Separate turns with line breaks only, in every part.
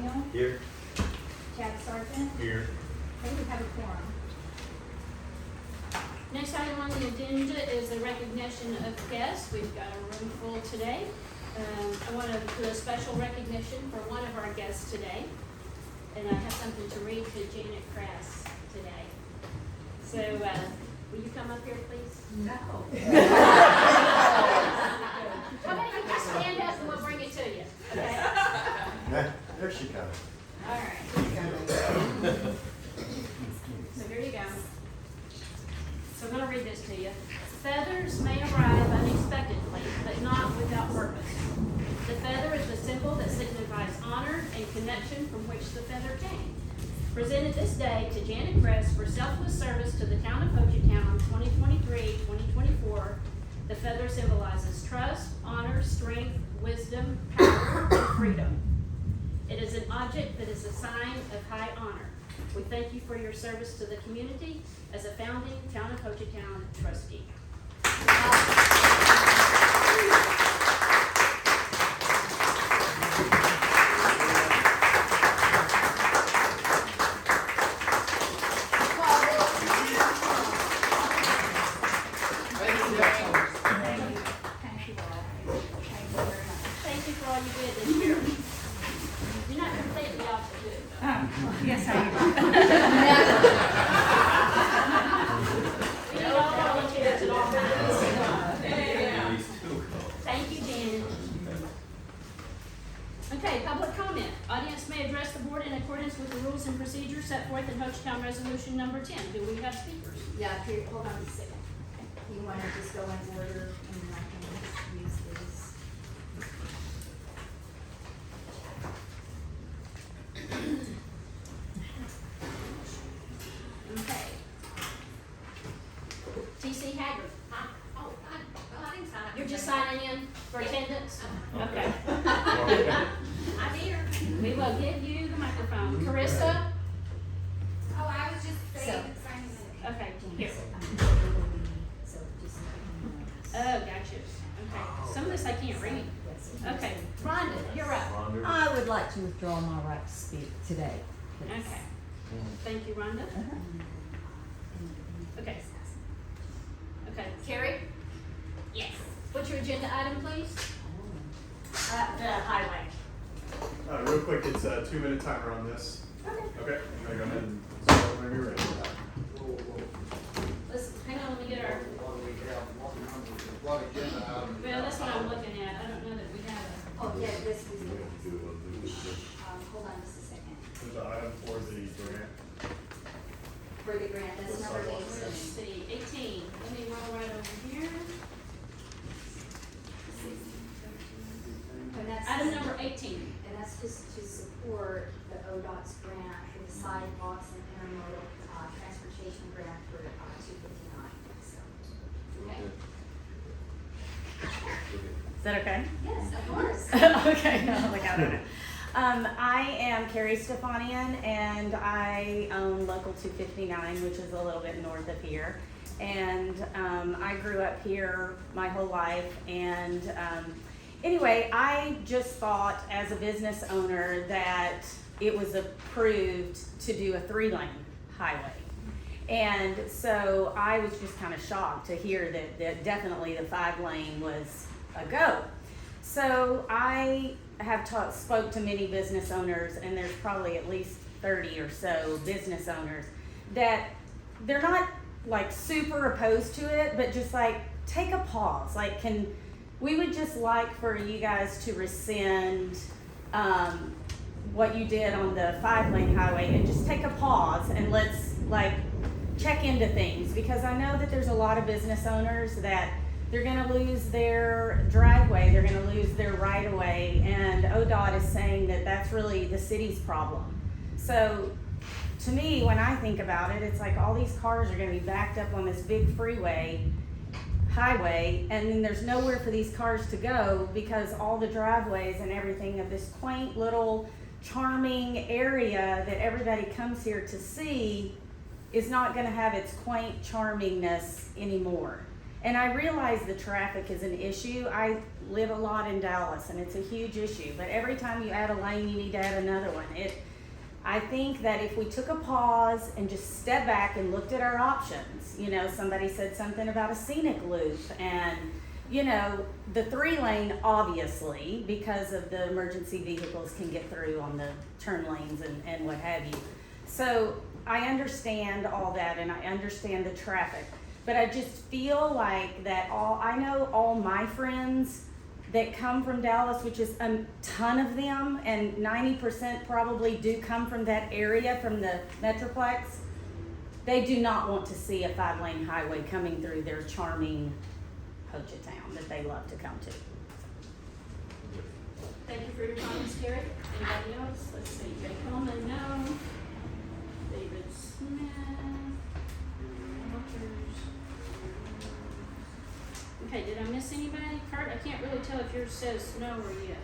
O'Neill,
Here.
Chad Sargent.
Here.
Okay, we have a quorum.
Next item on the agenda is the recognition of guests. We've got a room full today. I want to do a special recognition for one of our guests today. And I have something to read to Janet Crass today. So, will you come up here, please?
No.
How about you just stand up and we'll bring it to you, okay?
There she comes.
All right. So here you go. So I'm going to read this to you. Feathers may arrive unexpectedly, but not without purpose. The feather is the symbol that signifies honor and connection from which the feather came. Presented this day to Janet Kress for selfless service to the town of Hochatown 2023-2024, the feather symbolizes trust, honor, strength, wisdom, power, and freedom. It is an object that is a sign of high honor. We thank you for your service to the community as a founding Town of Hochatown trustee. Thank you for all you did this year. You're not completely off the hook, though.
Yes, I
We need all volunteers at all times.
These two.
Thank you, Janet. Okay, public comment. Audience may address the board in accordance with the rules and procedures set forth in Hochatown Resolution Number 10. Do we have speakers?
Yeah, here, hold on a second. You want to just go in order and I can just use this.
Okay. T.C. Haggard. You're just signing in for attendance? Okay.
I'm here.
We will give you the microphone. Carissa?
Oh, I was just saying, signing in.
Okay, here.
So just.
Oh, gotcha. Okay. Some of this I can't read. Okay. Rhonda, you're up.
I would like to withdraw my right to speak today, please.
Okay. Thank you, Rhonda. Okay. Okay. Carrie? Yes. What's your agenda item, please?
The highway.
Real quick, it's a 2-minute timer on this.
Okay.
Okay, I'm gonna go ahead and start whenever you're ready.
Let's, hang on, let me get our, well, that's what I'm looking at. I don't know that we have
Oh, yeah, this was, hold on just a second.
There's an item for the grant.
For the grant, that's number
a, let's
18.
see, 18. Let me roll right over here.
And that's,
Item number 18.
and that's just to support the ODOT's grant for the sidewalks and intermodal, transportation grant for, 259, so.
Okay.
Is that okay?
Yes, of course.
Okay, no, like I don't know. I am Carrie Stefanian and I own Local 259, which is a little bit north of here. And I grew up here my whole life and anyway, I just thought as a business owner that it was approved to do a 3-lane highway. And so I was just kind of shocked to hear that definitely the 5-lane was a go. So I have spoke to many business owners, and there's probably at least 30 or so business owners that they're not like super opposed to it, but just like take a pause. Like, we would just like for you guys to rescind what you did on the 5-lane highway and just take a pause and let's like check into things, because I know that there's a lot of business owners that they're gonna lose their driveway, they're gonna lose their right of way, and ODOT is saying that that's really the city's problem. So to me, when I think about it, it's like all these cars are gonna be backed up on this big highway, and then there's nowhere for these cars to go because all the driveways and everything of this quaint little charming area that everybody comes here to see is not gonna have its quaint charmingness anymore. And I realize the traffic is an issue. I live a lot in Dallas and it's a huge issue, but every time you add a lane, you need to add another one. I think that if we took a pause and just stepped back and looked at our options, you know, somebody said something about a scenic loop and, you know, the 3-lane obviously, because of the emergency vehicles can get through on the turn lanes and what have you. So I understand all that and I understand the traffic, but I just feel like that I know all my friends that come from Dallas, which is a ton of them, and 90% probably do come from that area, from the Metroplex. They do not want to see a 5-lane highway coming through their charming Hochatown that they love to come to.
Thank you for your comments, Terry. Anybody else? Let's see, Jay Coleman, no. David Smith. Walters. Okay, did I miss anybody? Kurt, I can't really tell if yours says no or yes.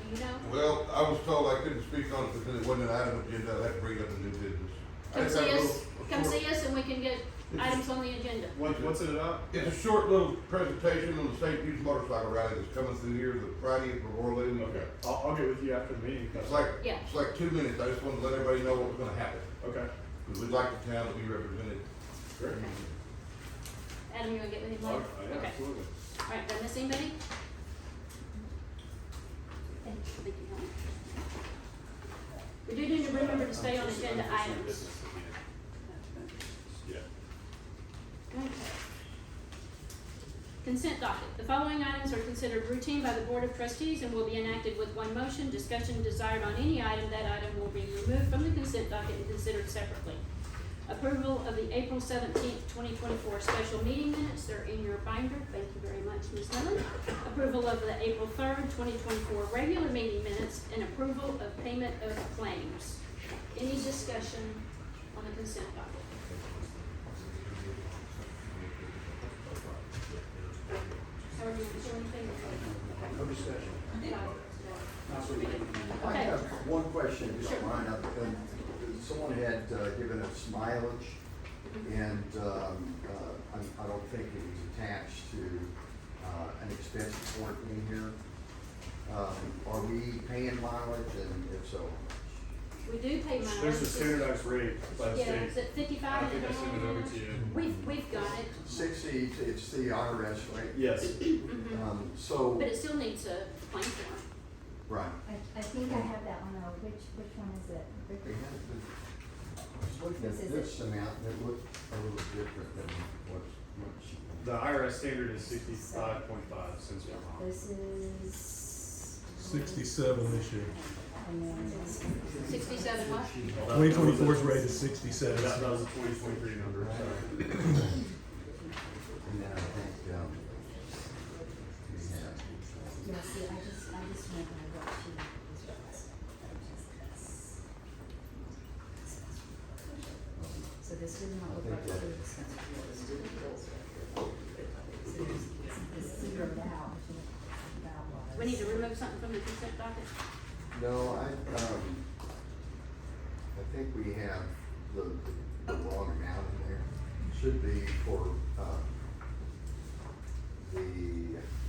Do you know?
Well, I was told I couldn't speak on it because it wasn't an item agenda, I had to bring up a new business. I
Come
just
see
have a
us,
little-
come see us and we can get items on the agenda.
What's it about?
It's a short little presentation on the St. Jude's motorcycle rally that's coming through here the Friday of Memorial Day weekend.
Okay, I'll get with you after the meeting.
It's like,
Yeah.
it's like 2 minutes, I just wanted to let everybody know what was gonna happen,
Okay,
because we'd like the town to be represented.
great.
Adam, you wanna get with him
Oh,
later?
yeah,
Okay.
absolutely.
Alright, did I miss anybody? Thank you. We do need to remember to stay on agenda items.
Yeah.
Okay. Consent docket. The following items are considered routine by the Board of Trustees and will be enacted with one motion. Discussion desired on any item, that item will be removed from the consent docket and considered separately. Approval of the April 17th, 2024 special meeting minutes. They're in your binder. Thank you very much, Ms. Miller. Approval of the April 3rd, 2024 regular meeting minutes and approval of payment of claims. Any discussion on the consent docket? Or do you feel anything?
No discussion. I
Okay.
have one question, if you
Sure.
don't mind. Someone had given us mileage, and I don't think it was attached to an expense report in here. Are we paying mileage, and if so?
We do pay mileage.
There's a standardized rate by the
Yeah,
state.
is it 55
I think I sent it over to you.
We've got it,
60, it's the IRS rate.
Yes.
So,
but it still needs a claim form.
right.
I think I have that one, though. Which one is it?
They had the- I was looking
This
at
is
this amount, and it looked a little different than what she.
The IRS standard is 65.5 cents per mile.
This is.
67 this year.
And then
67 what?
2024's rate is 67.
That was a 2023 number, sorry.
And then I think, we have.
yeah, see, I just remember what she was. So this did not look like the expense report. So this zeroed out, which is about was.
We need to remove something from the consent docket?
No, I think we have the wrong amount in there. Should be for, the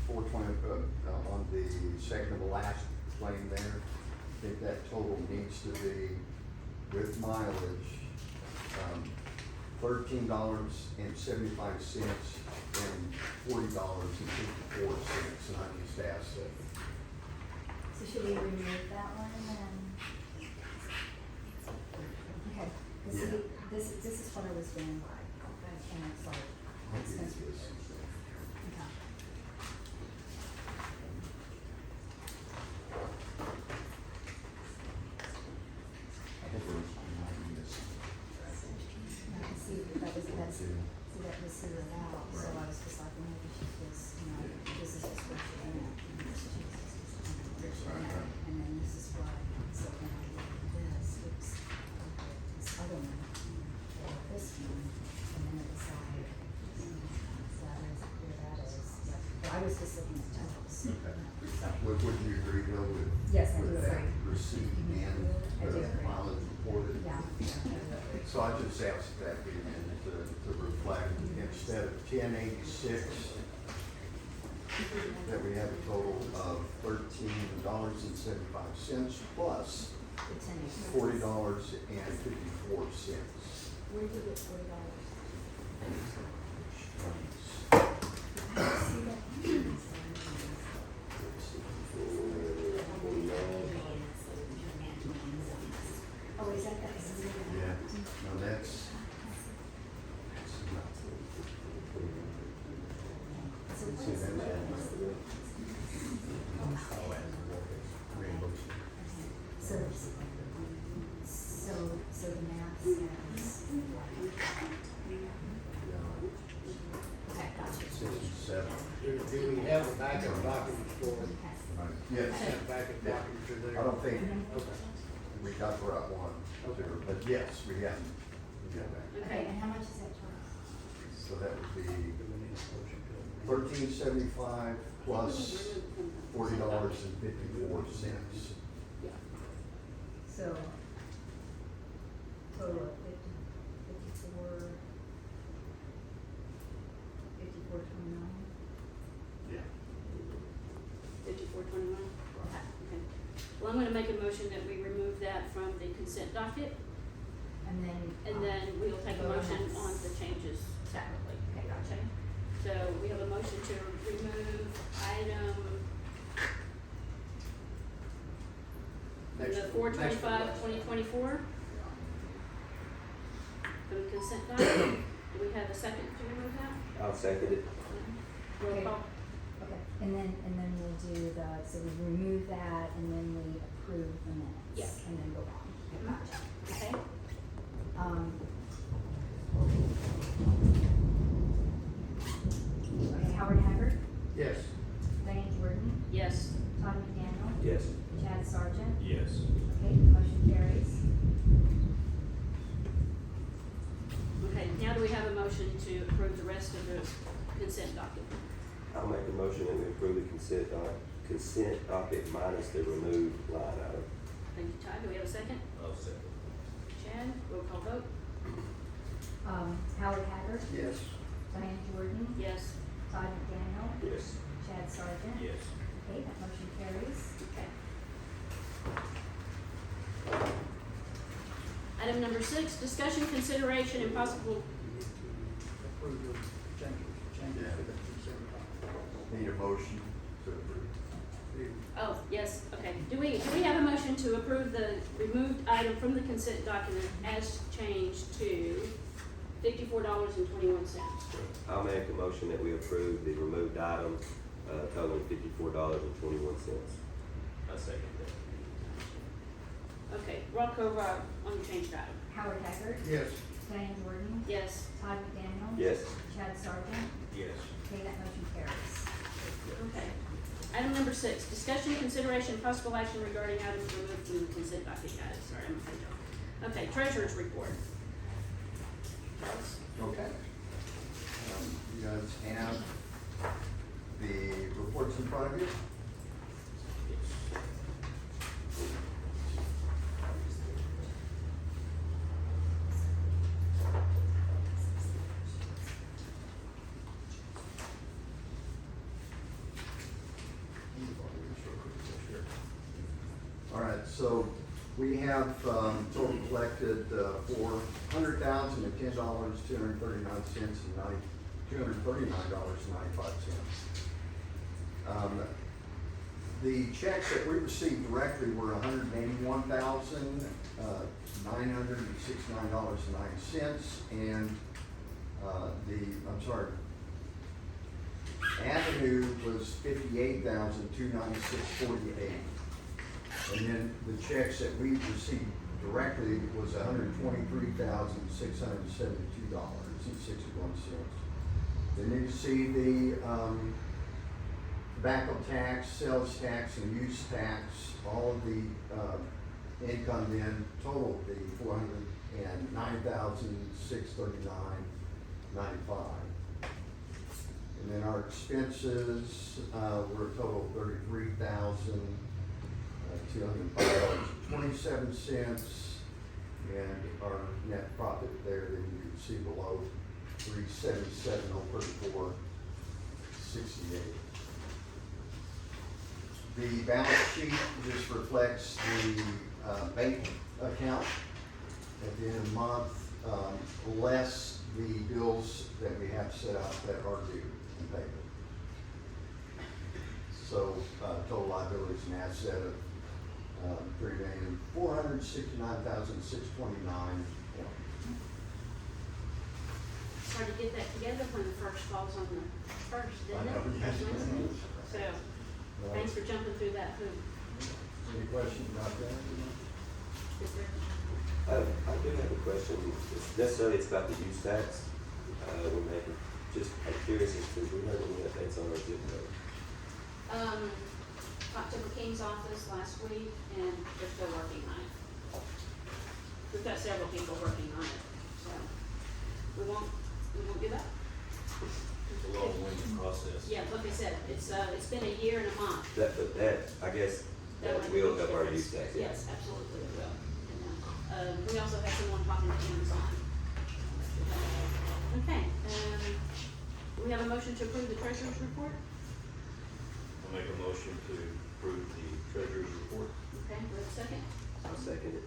420, on the second to the last claim there. I think that total needs to be with mileage, $13.75 and $40.54, and I just asked that.
So should we remove that one then? Okay,
Yeah.
this is what I was doing, and it's like,
I'll
expense
give you this.
Okay.
I think we're reminding this.
I can see that was zeroed out, so I was just like, well, maybe she just, you know, this is just what she meant, and this is just what she meant, and then this is why, so when I look at this, it's this other one, or this one, and then it decided, that is, where that is, but I was just looking at totals.
Okay.
So,
Would you agree, Bill, with?
Yes, I do
with that
agree.
receipt and
I do
the
agree.
mileage reported?
yeah.
So I just asked that be amended to reflect against instead of 1086, that we have a total of $13.75 plus
The 10 acres.
$40.54.
Where did you get $40? Oh, is that
Yeah, no, that's
So
see,
what's
that's
the-
reimbursement.
So the math says. Okay, gotcha.
67.
Do we have a backup document for it?
Yes.
Backup documents are there?
I don't think
Okay.
we got the right one, there, but yes, we have. We have that.
Okay, and how much is that cost?
So that would be $13.75 plus $40.54.
So, total of 54.29.
Yeah.
5421? Okay. Well, I'm gonna make a motion that we remove that from the consent docket,
And then.
and then we'll take a
vote on
motion
that
on the changes separately.
Okay, gotcha.
Okay? So we have a motion to remove item, the
Next-
425-2024 from the consent docket. Do we have a second to remove that?
I'll second it.
Roll
Okay.
call.
Okay, and then we'll do so we remove that and then we approve the minutes.
Yeah.
And then go on. Okay, gotcha.
Okay?
Okay, Howard Haggard,
Yes.
Diane Jordan,
Yes.
Todd McDaniel,
Yes.
Chad Sargent.
Yes.
Okay, motion carries.
Okay, now do we have a motion to approve the rest of the consent document?
I'll make a motion that we approve the consent docket minus the removed line item.
Thank you, Todd. Do we have a second?
I'll second.
Chad, roll call vote.
Howard Haggard,
Yes.
Diane Jordan,
Yes.
Todd McDaniel,
Yes.
Chad Sargent.
Yes.
Okay, that motion carries.
Okay. Item number 6, discussion, consideration, and possible,
Approve the changes to the consent document.
Need a motion to approve.
oh, yes, okay. Do we have a motion to approve the removed item from the consent document as changed to $54.21?
I'll make a motion that we approve the removed item, totaling $54.21.
I second that.
Okay, roll call vote on the changed item.
Howard Haggard,
Yes.
Diane Jordan,
Yes.
Todd McDaniel.
Yes.
Chad Sargent.
Yes.
Okay, that motion carries.
Okay. Item number 6, discussion, consideration, possible action regarding items removed from the consent docket. Got it, sorry, I'm afraid y'all. Okay, treasurer's report. Charles?
Okay. You guys have the reports in front of you? All right, so we have total collected $400,010, $239.95. The checks that we received directly were $181,969.09, and Avenue was $58,296.48. And then the checks that we received directly was $123,672.61. Then you see the tobacco tax, sales tax, and use tax, all of the income then totaled the $409,639.95. And then our expenses were a total of $33,205.27, and our net profit there that you can see below $377,034.68. The balance sheet just reflects the bank account at the end of the month, less the bills that we have set out that are due and payable. So, total liabilities and asset of $3,469,629.
It's hard to get that together when the first falls on the first,
I
isn't
know,
it?
yes.
So, thanks for jumping through that hoop.
Any questions about that?
Is there?
I do have a question. Necessarily, it's about the use tax. We're making, I'm curious as to, we heard any updates on our HBoT.
Talked to the King's office last week, and they're still working on it. We've got several people working on it, so we won't give up.
It's a long-winded process.
Yeah, like I said, it's been a year and a month.
But that, I guess, that will help our use tax. Yeah.
Yes, absolutely it will. And, we also have someone talking to Amazon. Okay, we have a motion to approve the treasurer's report.
I'll make a motion to approve the treasurer's report.
Okay, we have a second.
I'll second it.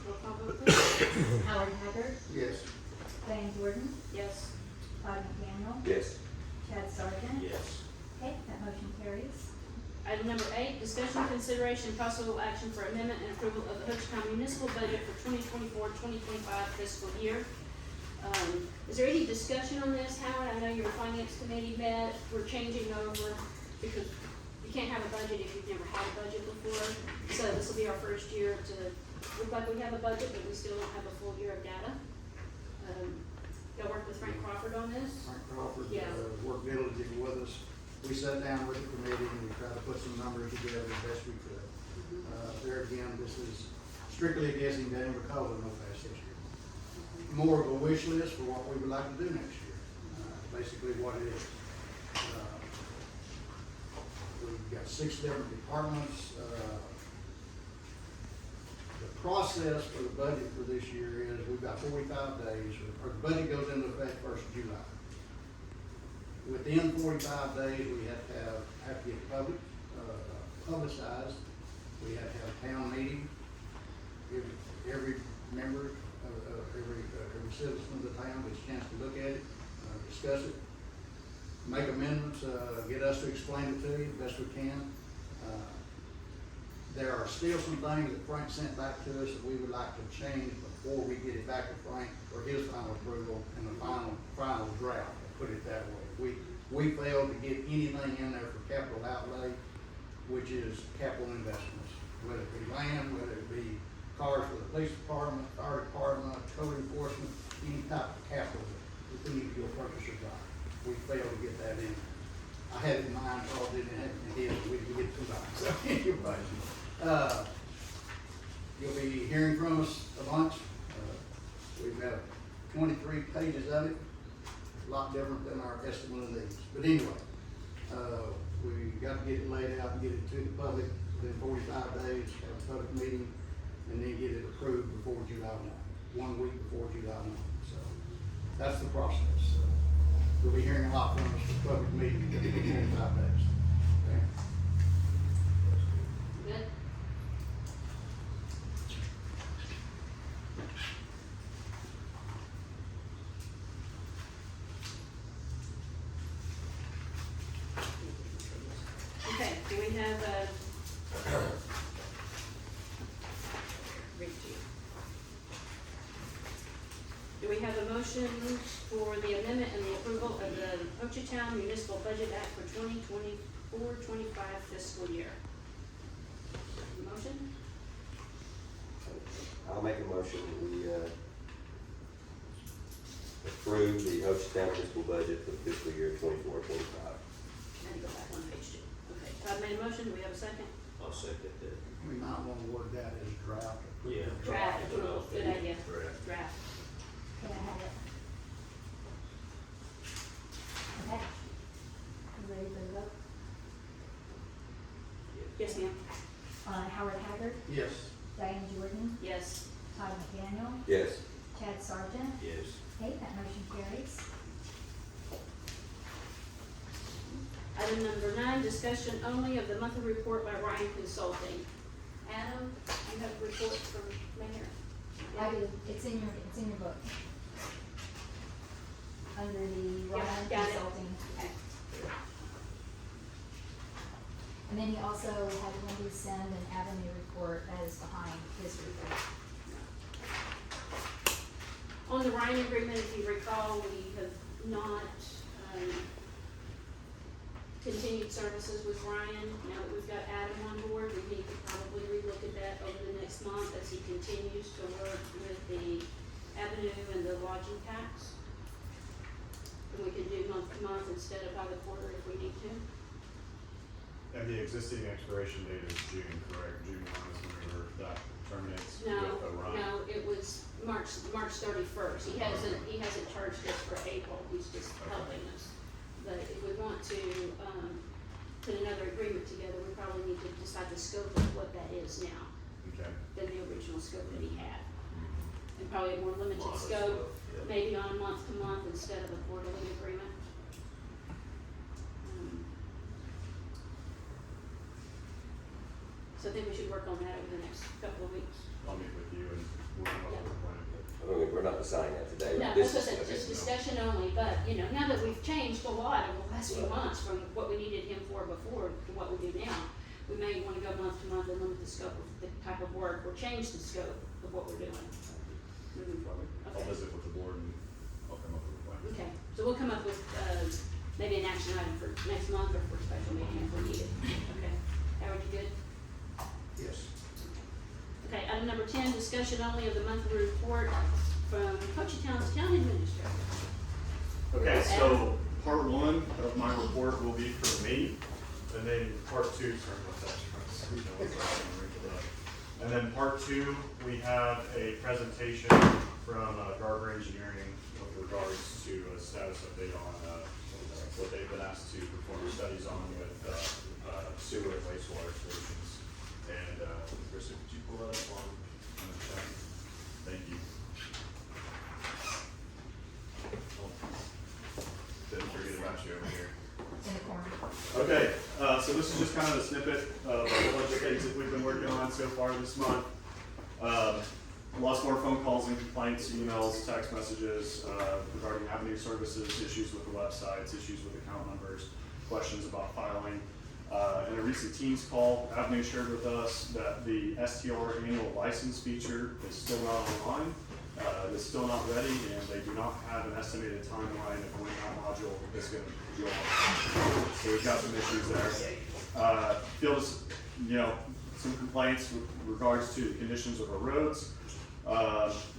Roll call vote, please.
Howard Haggard,
Yes.
Diane Jordan,
Yes.
Todd McDaniel,
Yes.
Chad Sargent.
Yes.
Okay, that motion carries.
Item number 8, discussion, consideration, possible action for amendment and approval of the Hochatown municipal budget for 2024-2025 fiscal year. Is there any discussion on this, Howard? I know your finance committee met, we're changing over, because you can't have a budget if you've never had a budget before. So this will be our first year to look like we have a budget, but we still don't have a full year of data. Y'all work with Frank Crawford on this?
Frank Crawford,
Yeah.
worked diligently with us. We sat down with the committee and we tried to put some numbers together as best we could. There again, this is strictly a guessing game because of no past history. More of a wish list for what we would like to do next year, basically what it is. We've got 6 different departments. The process for the budget for this year is we've got 45 days, or the budget goes into effect 1st of July. Within 45 days, we have to get publicized. We have to have a town meeting, give every member, every citizen of the town gets a chance to look at it, discuss it, make amendments, get us to explain it to you the best we can. There are still some things that Frank sent back to us that we would like to change before we get it back to Frank for his final approval and the final draft, put it that way. We failed to get anything in there for capital outlay, which is capital investments, whether it be land, whether it be cars for the police department, fire department, code enforcement, any type of capital that we need to go purchase or buy. We failed to get that in. I had it in mind, Paul didn't have it in his, we didn't get it tonight, so anyway. You'll be hearing from us a bunch. We've got 23 pages of it, a lot different than our estimate of these. But anyway, we got to get it laid out and get it to the public within 45 days, have a public meeting, and then get it approved before July 1, 1 week before July 1. So that's the process. You'll be hearing a lot from us for public meeting within 45 days. Okay.
Good? Okay, do we have do we have a motion for the amendment and the approval of the Hochatown Municipal Budget Act for 2024-25 fiscal year? Motion?
I'll make a motion that we, approve the Hochatown municipal budget for fiscal year 24-25.
And go back on page 2. Okay, Todd made a motion, do we have a second?
I'll second that.
We might want to word that as draft.
Yeah.
Draft approval, good idea.
Draft.
Draft.
Can I have it? Okay. You ready for the vote?
Yes, ma'am.
Howard Haggard,
Yes.
Diane Jordan,
Yes.
Todd McDaniel,
Yes.
Chad Sargent,
Yes.
Okay, that motion carries.
Item number 9, discussion only of the monthly report by Ryan Consulting. Adam, you have a report from Mayor?
I do, it's in your book. Under the Ryan
got it.
Consulting.
Okay.
And then he also had Wendy send an Avenue report that is behind his report.
On the Ryan agreement, if you recall, we have not, continued services with Ryan. Now that we've got Adam on board, we need to probably relook at that over the next month as he continues to work with the Avenue and the lodging tax. And we can do month to month instead of by the quarter if we need to.
And the existing expiration date is June, correct? June 1 is whenever that terminates
No,
with the run.
no, it was March 31st. He hasn't charged us for April, he's just helping us. But if we want to, put another agreement together, we probably need to decide the scope of what that is now
Okay.
than the original scope that he had. And probably a more limited
Modest
scope,
scope, yeah.
maybe on a month to month instead of a quarterly agreement. So I think we should work on that over the next couple of weeks.
I'll meet with you and we'll come up with a plan.
I mean, we're not deciding that today.
No,
This
that's
is-
what I said, just discussion only, but, now that we've changed a lot over the last few months from what we needed him for before to what we do now, we may wanna go month to month and limit the scope of the type of work, or change the scope of what we're doing moving forward.
I'll
Okay.
visit with the board and I'll come up with a plan.
Okay, so we'll come up with, maybe an action item for next month or for a special meeting if we need it. Okay, Howard, you good?
Yes.
Okay, item number 10, discussion only of the monthly report from Hochatown's town administrator.
Okay, so part 1 of my report will be for me, and then part 2, sorry about that, and then part 2, we have a presentation from Garber Engineering with regards to a status update on what they've been asked to perform studies on with sewer and wastewater solutions. And Krista, could you pull that up on the chat? Thank you. Didn't forget about you over here.
It's in the corner.
Okay, so this is just kind of a snippet of a bunch of things that we've been working on so far this month. Lots more phone calls and complaints, emails, text messages regarding Avenue services, issues with the websites, issues with account numbers, questions about filing. In a recent Teams call, Avenue shared with us that the STR annual license feature is still not online. It's still not ready, and they do not have an estimated timeline of when that module is going to go on. So we've got some issues there. Feels, some complaints with regards to the conditions of our roads.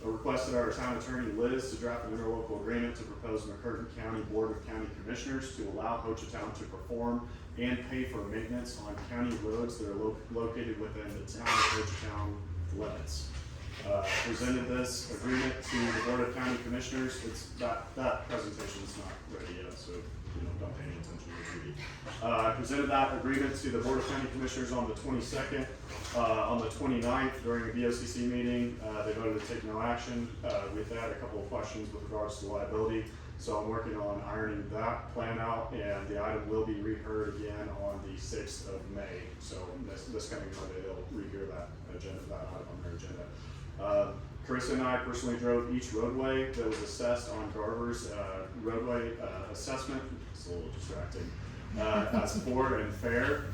Requested our town attorney Liz to draft an interlocal agreement to propose McCurtain County Board of County Commissioners to allow Hochatown to perform and pay for maintenance on county roads that are located within the town of Hochatown limits. Presented this agreement to the Board of County Commissioners. That presentation is not ready yet, so don't pay any attention to the TV. Presented that agreement to the Board of County Commissioners on the 22nd. On the 29th, during a BOCC meeting, they voted to take no action. We've had a couple of questions with regards to liability, so I'm working on ironing that plan out, and the item will be reheard again on the 6th of May. So this coming Monday, they'll rehear that item on their agenda. Carissa and I personally drove each roadway that was assessed on Garber's roadway assessment. It's a little distracting. As poor and fair.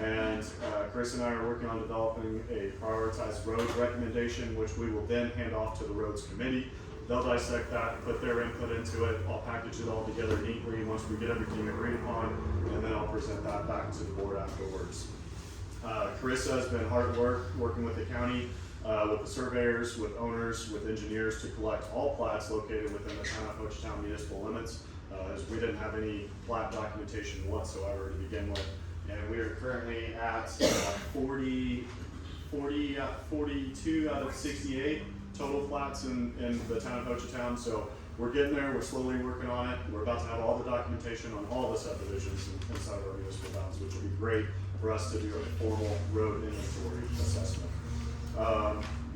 And Chris and I are working on developing a prioritized road recommendation, which we will then hand off to the roads committee. They'll dissect that, put their input into it. I'll package it all together neatly once we get everything agreed upon, and then I'll present that back to the board afterwards. Carissa has been hard at work working with the county, with the surveyors, with owners, with engineers to collect all plats located within the town of Hochatown municipal limits, as we didn't have any plat documentation whatsoever to begin with. And we are currently at 42 out of 68 total plats in the town of Hochatown. So we're getting there, we're slowly working on it. We're about to have all the documentation on all the subdivisions inside of our municipal bounds, which will be great for us to do a formal road inventory assessment.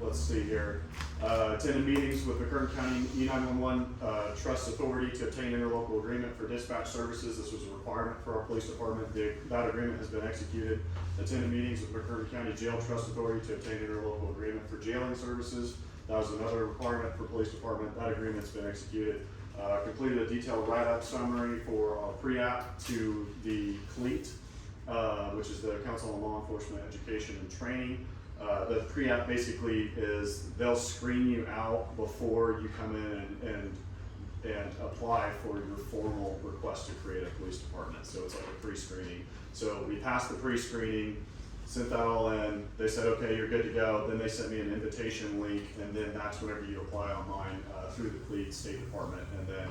let's see here. Attended meetings with the Kern County E911 Trust Authority to obtain interlocal agreement for dispatch services. This was a requirement for our police department. That agreement has been executed. Attended meetings with the Kern County Jail Trust Authority to obtain interlocal agreement for jailing services. That was another requirement for police department. That agreement's been executed. Completed a detailed write-up summary for our pre-app to the CLEAT, which is the Council on Law Enforcement Education and Training. The pre-app basically is they'll screen you out before you come in and apply for your formal request to create a police department. So it's like a pre-screening. So we passed the pre-screening, sent that all in. They said, okay, you're good to go. Then they sent me an invitation link, and then that's whenever you apply online through the CLEAT State Department. And then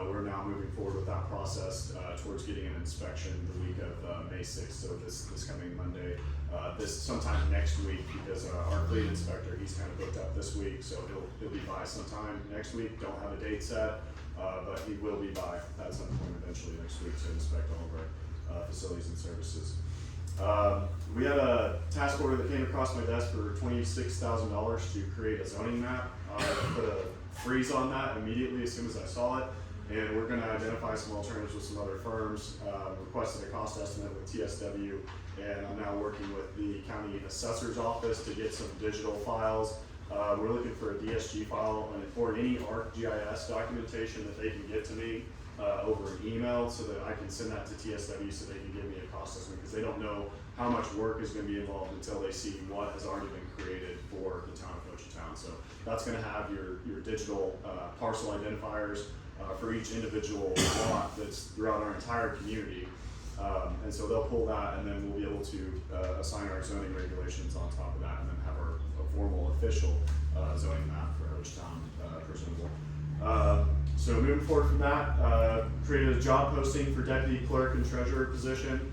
we're now moving forward with that process towards getting an inspection the week of May 6th, so this coming Monday. This sometime next week, because our CLEAT inspector, he's kind of booked up this week, so he'll be by sometime next week. Don't have a date set, but he will be by at some point eventually next week to inspect all of our facilities and services. We had a task order that came across my desk for $26,000 to create a zoning map. I put a freeze on that immediately as soon as I saw it, and we're going to identify some alternatives with some other firms. Requested a cost estimate with TSW, and I'm now working with the county assessor's office to get some digital files. We're looking for a DSG file or any ArcGIS documentation that they can get to me over an email, so that I can send that to TSW so they can give me a cost estimate, because they don't know how much work is going to be involved until they see what has already been created for the town of Hochatown. So that's going to have your digital parcel identifiers for each individual lot that's throughout our entire community. And so they'll pull that, and then we'll be able to assign our zoning regulations on top of that, and then have a formal official zoning map for Hochatown presentable. So moving forward from that, created a job posting for deputy clerk and treasurer position.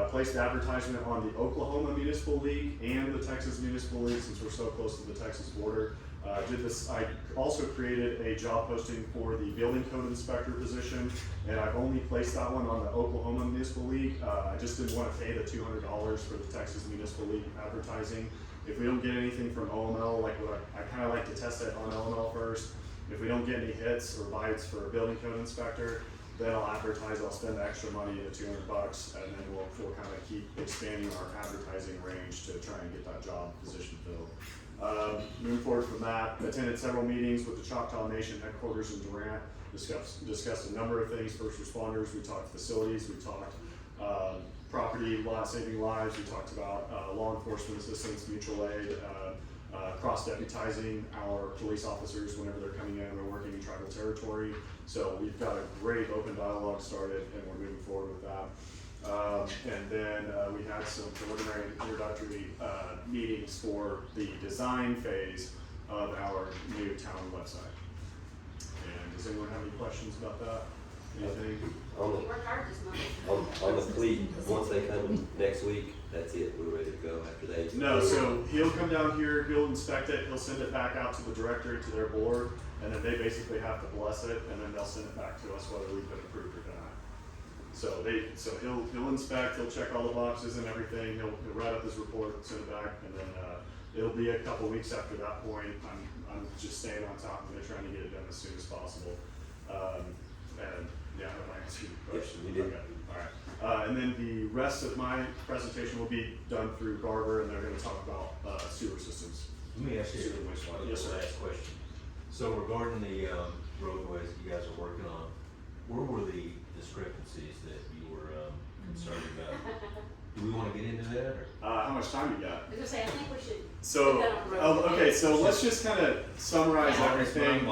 Placed advertisement on the Oklahoma Municipal League and the Texas Municipal League, since we're so close to the Texas border. I also created a job posting for the building code inspector position, and I've only placed that one on the Oklahoma Municipal League. I just didn't want to pay the $200 for the Texas Municipal League advertising. If we don't get anything from OML, like what I kind of like to test it on OML first. If we don't get any hits or bites for a building code inspector, then I'll advertise. I'll spend the extra money, the $200, and then we'll kind of keep expanding our advertising range to try and get that job position filled. Moving forward from that, attended several meetings with the Choctaw Nation headquarters in Durant. Discussed a number of things. First responders. We talked facilities. We talked property, saving lives. We talked about law enforcement assistance, mutual aid. Cross-deputizing our police officers whenever they're coming in and they're working in tribal territory. So we've got a great open dialogue started, and we're moving forward with that. And then we had some preliminary introductory meetings for the design phase of our new town website. And does anyone have any questions about that? Anything?
You worked hard this month.
On the CLEAT, once they come next week, that's it, we're ready to go after they.
No, so he'll come down here, he'll inspect it, he'll send it back out to the director, to their board, and then they basically have to bless it, and then they'll send it back to us whether we've been approved or not. So he'll inspect, he'll check all the boxes and everything, he'll write up his report, send it back, and then it'll be a couple weeks after that point. I'm just staying on top of it, trying to get it done as soon as possible. And yeah, I hope I answered your question.
Yes, you did.
Okay. All right. And then the rest of my presentation will be done through Garver, and they're going to talk about sewer systems.
Let me ask you one
Yes, sir.
last question. So regarding the roadways that you guys are working on, where were the discrepancies that you were concerned about? Do we want to get into that, or?
How much time you got?
I was gonna say, I think we should.
So,
put that on the road.
okay, so let's just kind of summarize everything.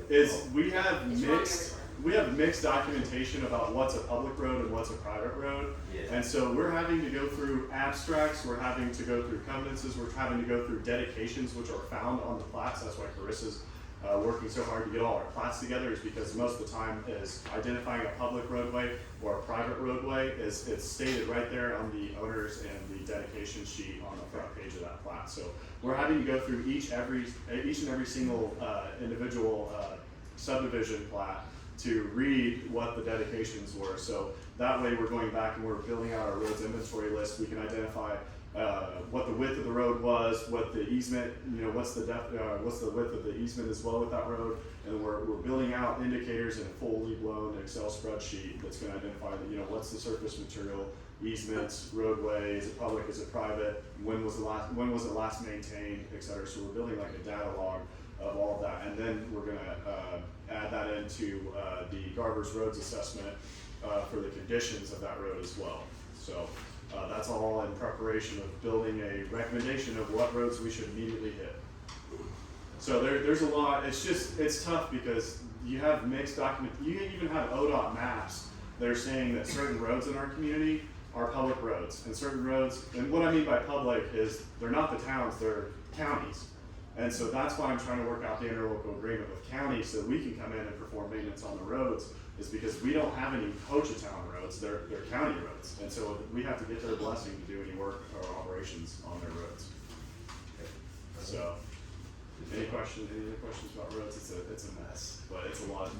Is we have
It's wrong
mixed.
everywhere.
We have mixed documentation about what's a public road and what's a private road.
Yeah.
And so we're having to go through abstracts, we're having to go through covenances, we're having to go through dedications, which are found on the plats. That's why Carissa's working so hard to get all our plats together, is because most of the time is identifying a public roadway or a private roadway is it's stated right there on the owners and the dedication sheet on the front page of that plat. So we're having to go through each and every single individual subdivision plat to read what the dedications were. So that way we're going back and we're filling out our roads inventory list. We can identify what the width of the road was, what the easement, what's the width of the easement as well with that road, and we're building out indicators in a fully blown Excel spreadsheet that's going to identify what's the surface material, easements, roadway, is it public, is it private, when was it last maintained, et cetera. So we're building like a data log of all of that, and then we're going to add that into the Garber's Roads assessment for the conditions of that road as well. So that's all in preparation of building a recommendation of what roads we should immediately hit. So there's a lot. It's tough because you have mixed document. You even have ODOT maps that are saying that certain roads in our community are public roads, and certain roads, and what I mean by public is they're not the towns, they're counties. And so that's why I'm trying to work out the interlocal agreement with counties so that we can come in and perform maintenance on the roads, is because we don't have any Hochatown roads, they're county roads. And so we have to get their blessing to do any work or operations on their roads. So, any other questions about roads? It's a mess, but it's a lot,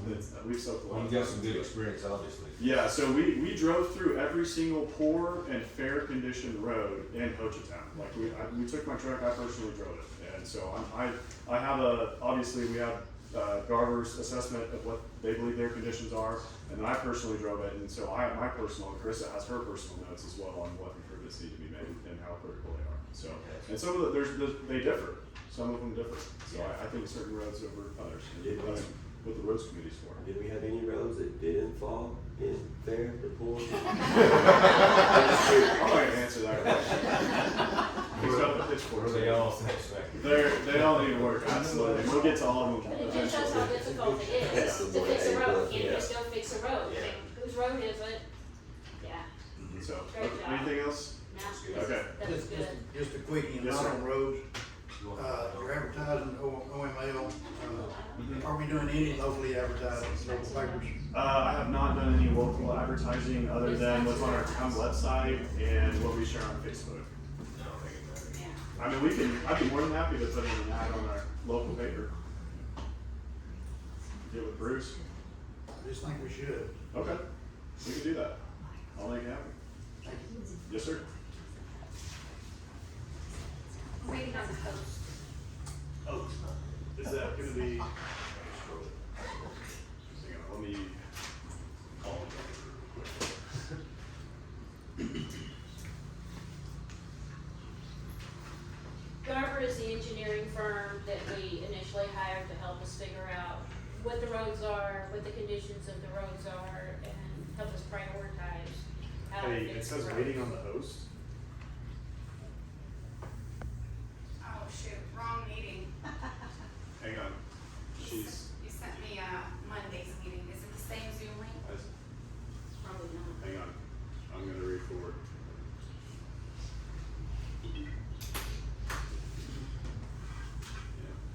we've soaked a lot.
Well, you got some good experience, obviously.
Yeah, so we drove through every single poor and fair condition road in Hochatown. Like we took my truck, I personally drove it. And so I have obviously we have Garber's assessment of what they believe their conditions are, and then I personally drove it, and so I have my personal, and Carissa has her personal notes as well on what improvements need to be made and how critical they are. So, and some of they differ. Some of them differ. So I think certain roads over others. And that's what the roads committee's for.
Did we have any roads that didn't fall in fair to poor?
I'm not gonna answer that question. He's got the pitchfork.
They all satisfactory.
They all need to work, absolutely. We'll get to all of them
But it just shows how
eventually.
difficult it is
That's
to
the
fix a
one
road.
thing,
Can't
yeah.
just go fix a road.
Yeah.
Whose road is it? Yeah,
So,
Great job.
anything else?
no,
Okay.
that was
Just,
good.
just a quickie,
Yes,
not
sir.
on roads, you're advertising OML, are we doing any locally advertising, local papers?
I have not done any local advertising other than what's on our town website and what we share on Facebook.
Yeah.
I mean, I'd be more than happy to put in an ad on our local paper. Get with Bruce.
I just think we should.
Okay, we can do that. I'll make it happen.
Thank you.
Yes, sir.
Waiting on the host.
Oh, is that gonna be? Hang on, let me call him quick.
Garber is the engineering firm that we initially hired to help us figure out what the roads are, what the conditions of the roads are, and help us prioritize how to
Hey, it
fix
says
the
waiting on
roads.
the host.
Oh shoot, wrong meeting.
Hang on, she's,
You sent me Monday's meeting. Is it the same Zoom link?
Probably not.
hang on, I'm gonna read forward. Yeah,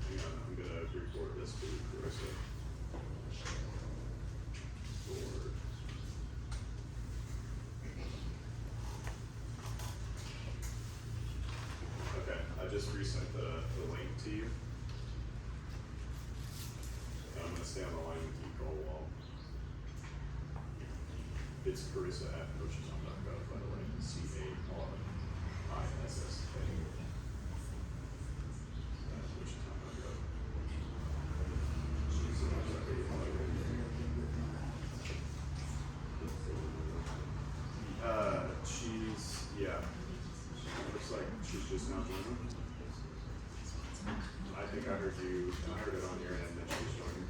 hang on, I'm gonna record this to Carissa. Forward. Okay, I just resent the link to you. And I'm gonna stay on the line with you for a while. It's Carissa at Hochatown.gov, by the way, CARISS. Hochatown.gov. Looks like she's just not joining. I think I heard it on your end that she's joining.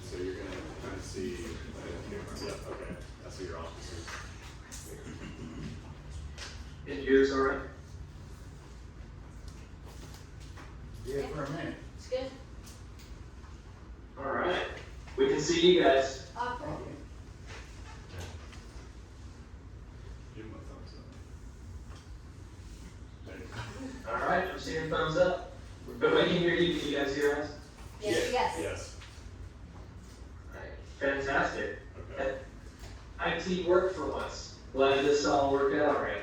So you're gonna kind of see, yeah, okay, I see your officers.
And yours all right?
Yeah, for a minute.
It's good.
All right. We can see you guys.
Awesome.
Give him a thumbs up. There you go.
All right, I'm seeing thumbs up. But we can hear you. Can you guys hear us?
Yes.
Yes,
All right. Fantastic.
okay.
IT worked for once. Glad this all worked out right.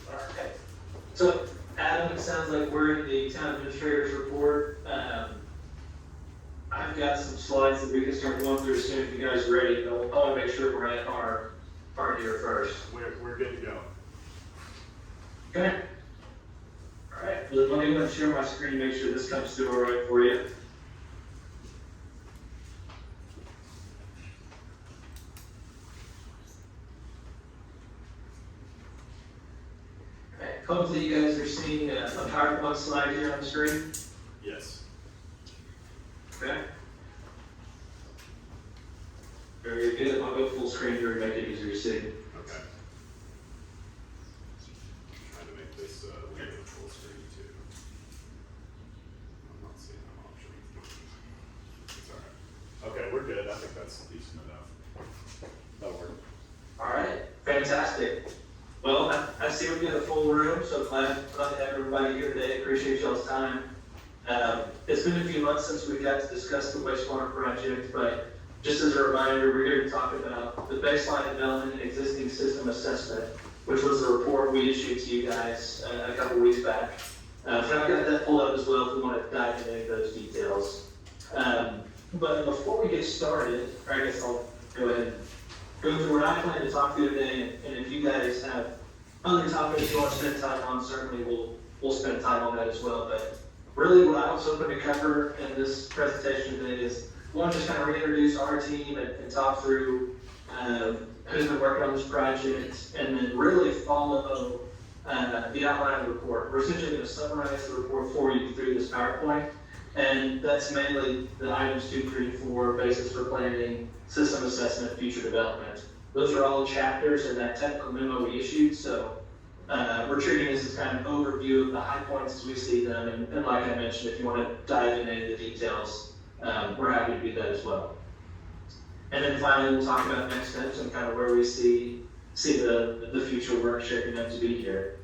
All right. So, Adam, it sounds like we're in the town administrator's report. I've I've got some slides that we can start going through as soon as you guys are ready. But I want to make sure we're at our part here first.
We're good to go.
Okay. All right, well, let me go and share my screen, make sure this comes through all right for you. Okay, hopefully you guys are seeing a PowerPoint slide here on the screen.
Yes.
Okay. Very good. I'll go full screen here to make it easier to see.
Okay. Trying to make this full screen too. I'm not seeing that option. It's all right. Okay, we're good. I think that's decent enough. That'll work.
All right, fantastic. Well, I see we've got a full room, so glad to have everybody here today. Appreciate y'all's time. It's been a few months since we got to discuss the wastewater project, but just as a reminder, we're here to talk about the baseline development and existing system assessment, which was the report we issued to you guys a couple weeks back. So I've got that pulled up as well if we want to dive into any of those details. But before we get started, or I guess I'll go ahead and go through what I plan to talk through today, and if you guys have other topics you want to spend time on, certainly we'll spend time on that as well. But really what I was hoping to cover in this presentation today is, one, just kind of reintroduce our team and talk through who's been working on this project, and then really follow the outline of the report. We're essentially going to summarize the report for you through this PowerPoint, and that's mainly the items 2, 3, 4, basis for planning, system assessment, future development. Those are all chapters in that technical memo we issued, so we're treating this as kind of an overview of the high points as we see them, and like I mentioned, if you want to dive into any of the details, we're happy to do that as well. And then finally, we'll talk about next steps and kind of where we see the future work shaping up to be here.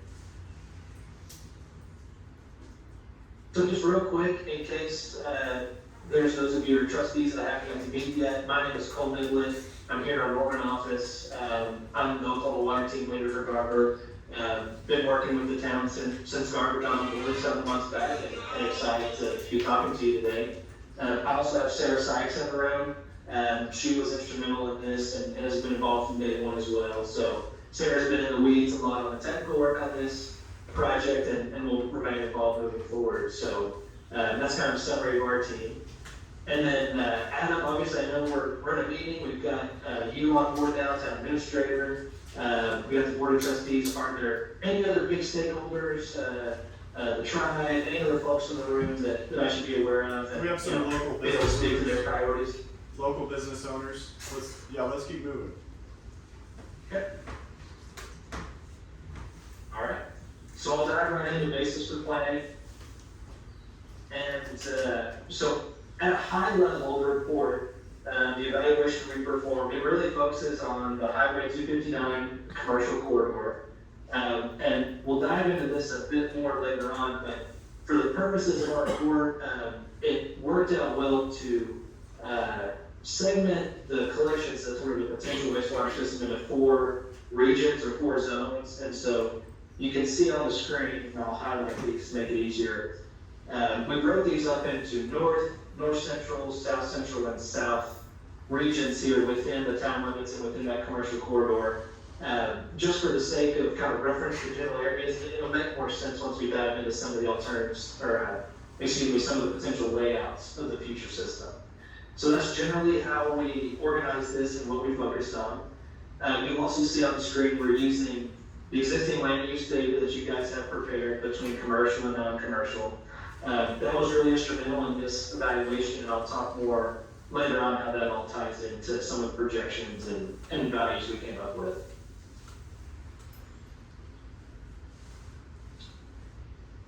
So just real quick, in case there's those of you who are trustees that haven't got to meet yet, my name is Cole Midland. I'm here in our Norman office. I'm the Oklahoma water team leader for Garber. Been working with the town since Garber got on board 7 months back, and excited to be talking to you today. I also have Sarah Sykes in the room. She was instrumental in this and has been involved from day one as well. So Sarah's been in the weeds a lot on the technical work on this project and will remain involved moving forward. So that's kind of a summary of our team. And then Adam, obviously I know we're in a meeting. We've got you on board now, town administrator. We got the board of trustees. Are there any other big stakeholders, the tribe, any other folks in the room that I should be aware of? That,
We have some local
be able to
business
speak to
owners.
their priorities.
Local business owners. Let's keep moving.
Okay. All right. So I'll dive right into basis for planning. And so at a high level, the report, the evaluation we performed, it really focuses on the Highway 259 commercial corridor. And we'll dive into this a bit more later on, but for the purposes of our report, it worked out well to segment the collection system or the potential wastewater system into 4 regions or 4 zones. And so you can see on the screen, and I'll highlight these to make it easier. We broke these up into north central, south central, and south regions here within the town limits and within that commercial corridor. Just for the sake of kind of reference to general areas, it'll make more sense once we dive into some of the alternatives, or some of the potential layouts of the future system. So that's generally how we organize this and what we focused on. You'll also see on the screen we're using the existing land use data that you guys have prepared between commercial and non-commercial. That was really instrumental in this evaluation, and I'll talk more later on how that all ties into some of the projections and values we came up with.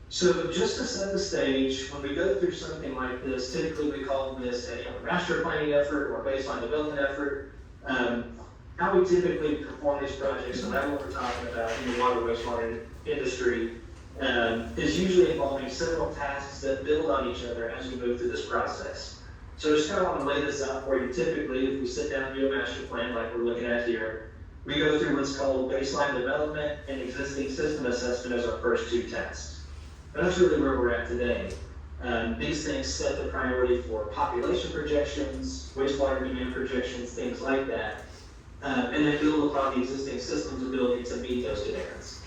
So just to set the stage, when we go through something like this, typically we call this a master planning effort or baseline development effort. How we typically perform these projects, and that's what we're talking about in the water wastewater industry, is usually involving several tasks that build on each other as we move through this process. So just kind of want to lay this out for you. Typically, if we sit down and do a master plan like we're looking at here, we go through what's called baseline development and existing system assessment as our first 2 tasks. And that's really where we're at today. These things set the priority for population projections, wastewater demand projections, things like that. And then build upon the existing system's ability to meet those demands.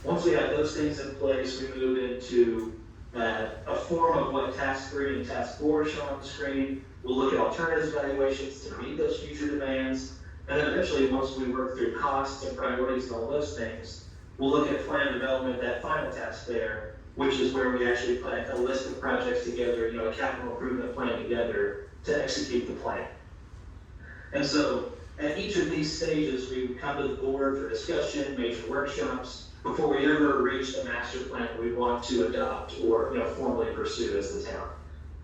Once we have those things in place, we move into a form of what task 3 and task 4 are shown on the screen. We'll look at alternatives evaluations to meet those future demands. And then eventually, once we work through costs and priorities and all those things, we'll look at plan development, that final task there, which is where we actually put a list of projects together, a capital improvement plan together to execute the plan. And so at each of these stages, we come to the board for discussion, major workshops, before we ever reach the master plan we want to adopt or formally pursue as the town.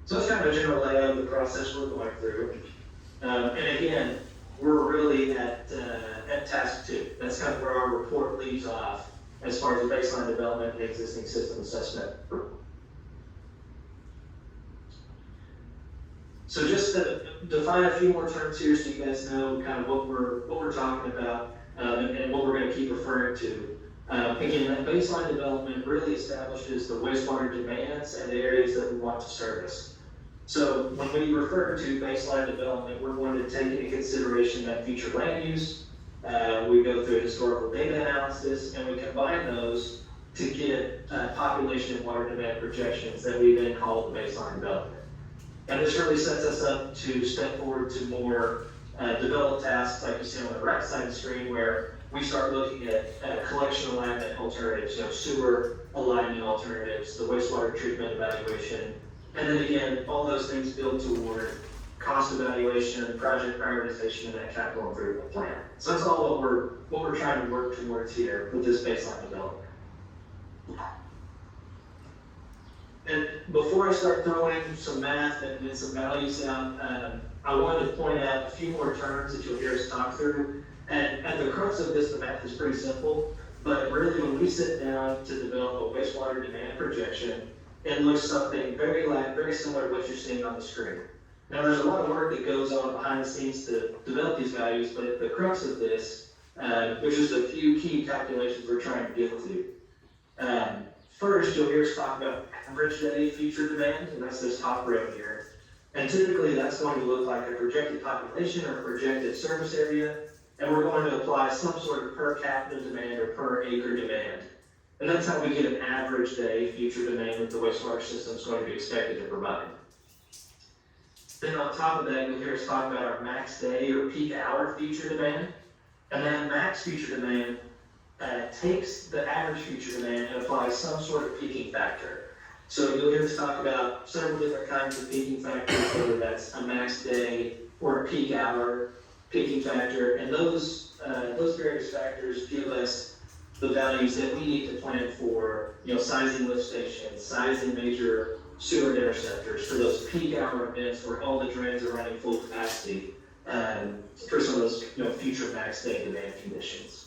So that's kind of a general layout of the process we're going through. And again, we're really at task 2. That's kind of where our report leaves off as far as the baseline development and existing system assessment. So just to define a few more terms here so you guys know kind of what we're talking about and what we're going to keep referring to. Again, that baseline development really establishes the wastewater demands and the areas that we want to service. So when we refer to baseline development, we're going to take into consideration that future land use. We go through historical data analysis, and we combine those to get population and water demand projections that we then call the baseline development. And this really sets us up to step forward to more developed tasks like you see on the right side of the screen, where we start looking at collection alignment alternatives, sewer alignment alternatives, the wastewater treatment evaluation, and then again, all those things build toward cost evaluation, project prioritization, and that capital improvement plan. So that's all what we're trying to work towards here with this baseline development. And before I start throwing some math and some values out, I wanted to point out a few more terms that you'll hear us talk through. And at the crux of this, the math is pretty simple, but really when we sit down to develop a wastewater demand projection, it looks something very similar to what you're seeing on the screen. Now there's a lot of work that goes on behind the scenes to develop these values, but at the crux of this, there's just a few key calculations we're trying to get to. First, you'll hear us talk about average day future demand, and that's this top row here. And typically that's going to look like a projected population or a projected service area, and we're going to apply some sort of per capita demand or per acre demand. And that's how we get an average day future demand that the wastewater system is going to be expected to provide. Then on top of that, you'll hear us talk about our max day or peak hour future demand. And then max future demand takes the average future demand and applies some sort of peaking factor. So you'll hear us talk about several different kinds of peaking factors, whether that's a max day or a peak hour peaking factor. And those various factors give us the values that we need to plan for, sizing lift stations, sizing major sewer interceptors for those peak hour events where all the drains are running full capacity, for some of those future max day demand conditions.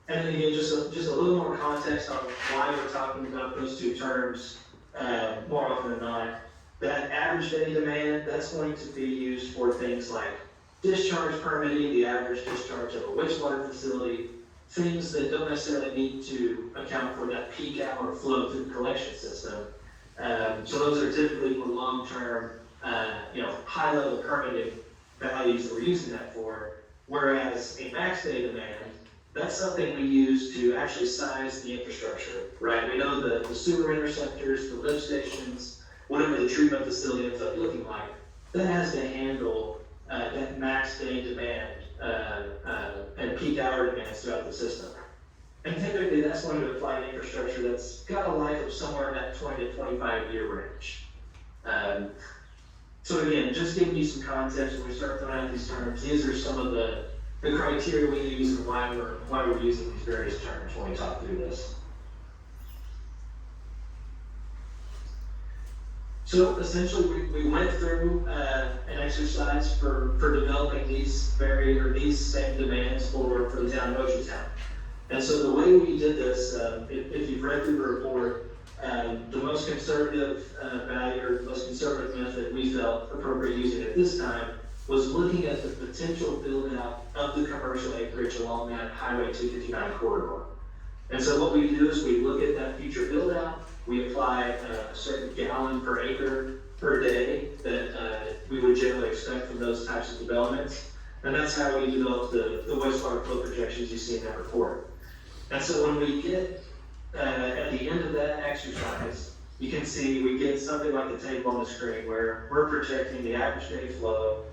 And then again, just a little more context on why we're talking about those two terms more often than not. That average day demand, that's going to be used for things like discharge permitting, the average discharge of a wastewater facility, things that don't necessarily need to account for that peak hour flow through the collection system. So those are typically for long-term, high-level permitting values that we're using that for. Whereas a max day demand, that's something we use to actually size the infrastructure, right? We know the sewer interceptors, the lift stations, whatever the treatment facility ends up looking like, that has to handle that max day demand and peak hour demands throughout the system. And typically that's going to apply to infrastructure that's got a life of somewhere in that 20 to 25 year range. So again, just giving you some context when we start throwing out these terms, these are some of the criteria we use and why we're using these various terms when we talk through this. So essentially, we went through an exercise for developing these same demands for the town of Hochatown. And so the way we did this, if you've read through the report, the most conservative value or the most conservative method we felt appropriate using at this time was looking at the potential build out of the commercial acreage along that Highway 259 corridor. And so what we do is we look at that future build out, we apply a certain gallon per acre per day that we would generally expect from those types of developments. And that's how we develop the wastewater flow projections you see in that report. And so when we get at the end of that exercise, you can see we get something like the table on the screen where we're projecting the average day flow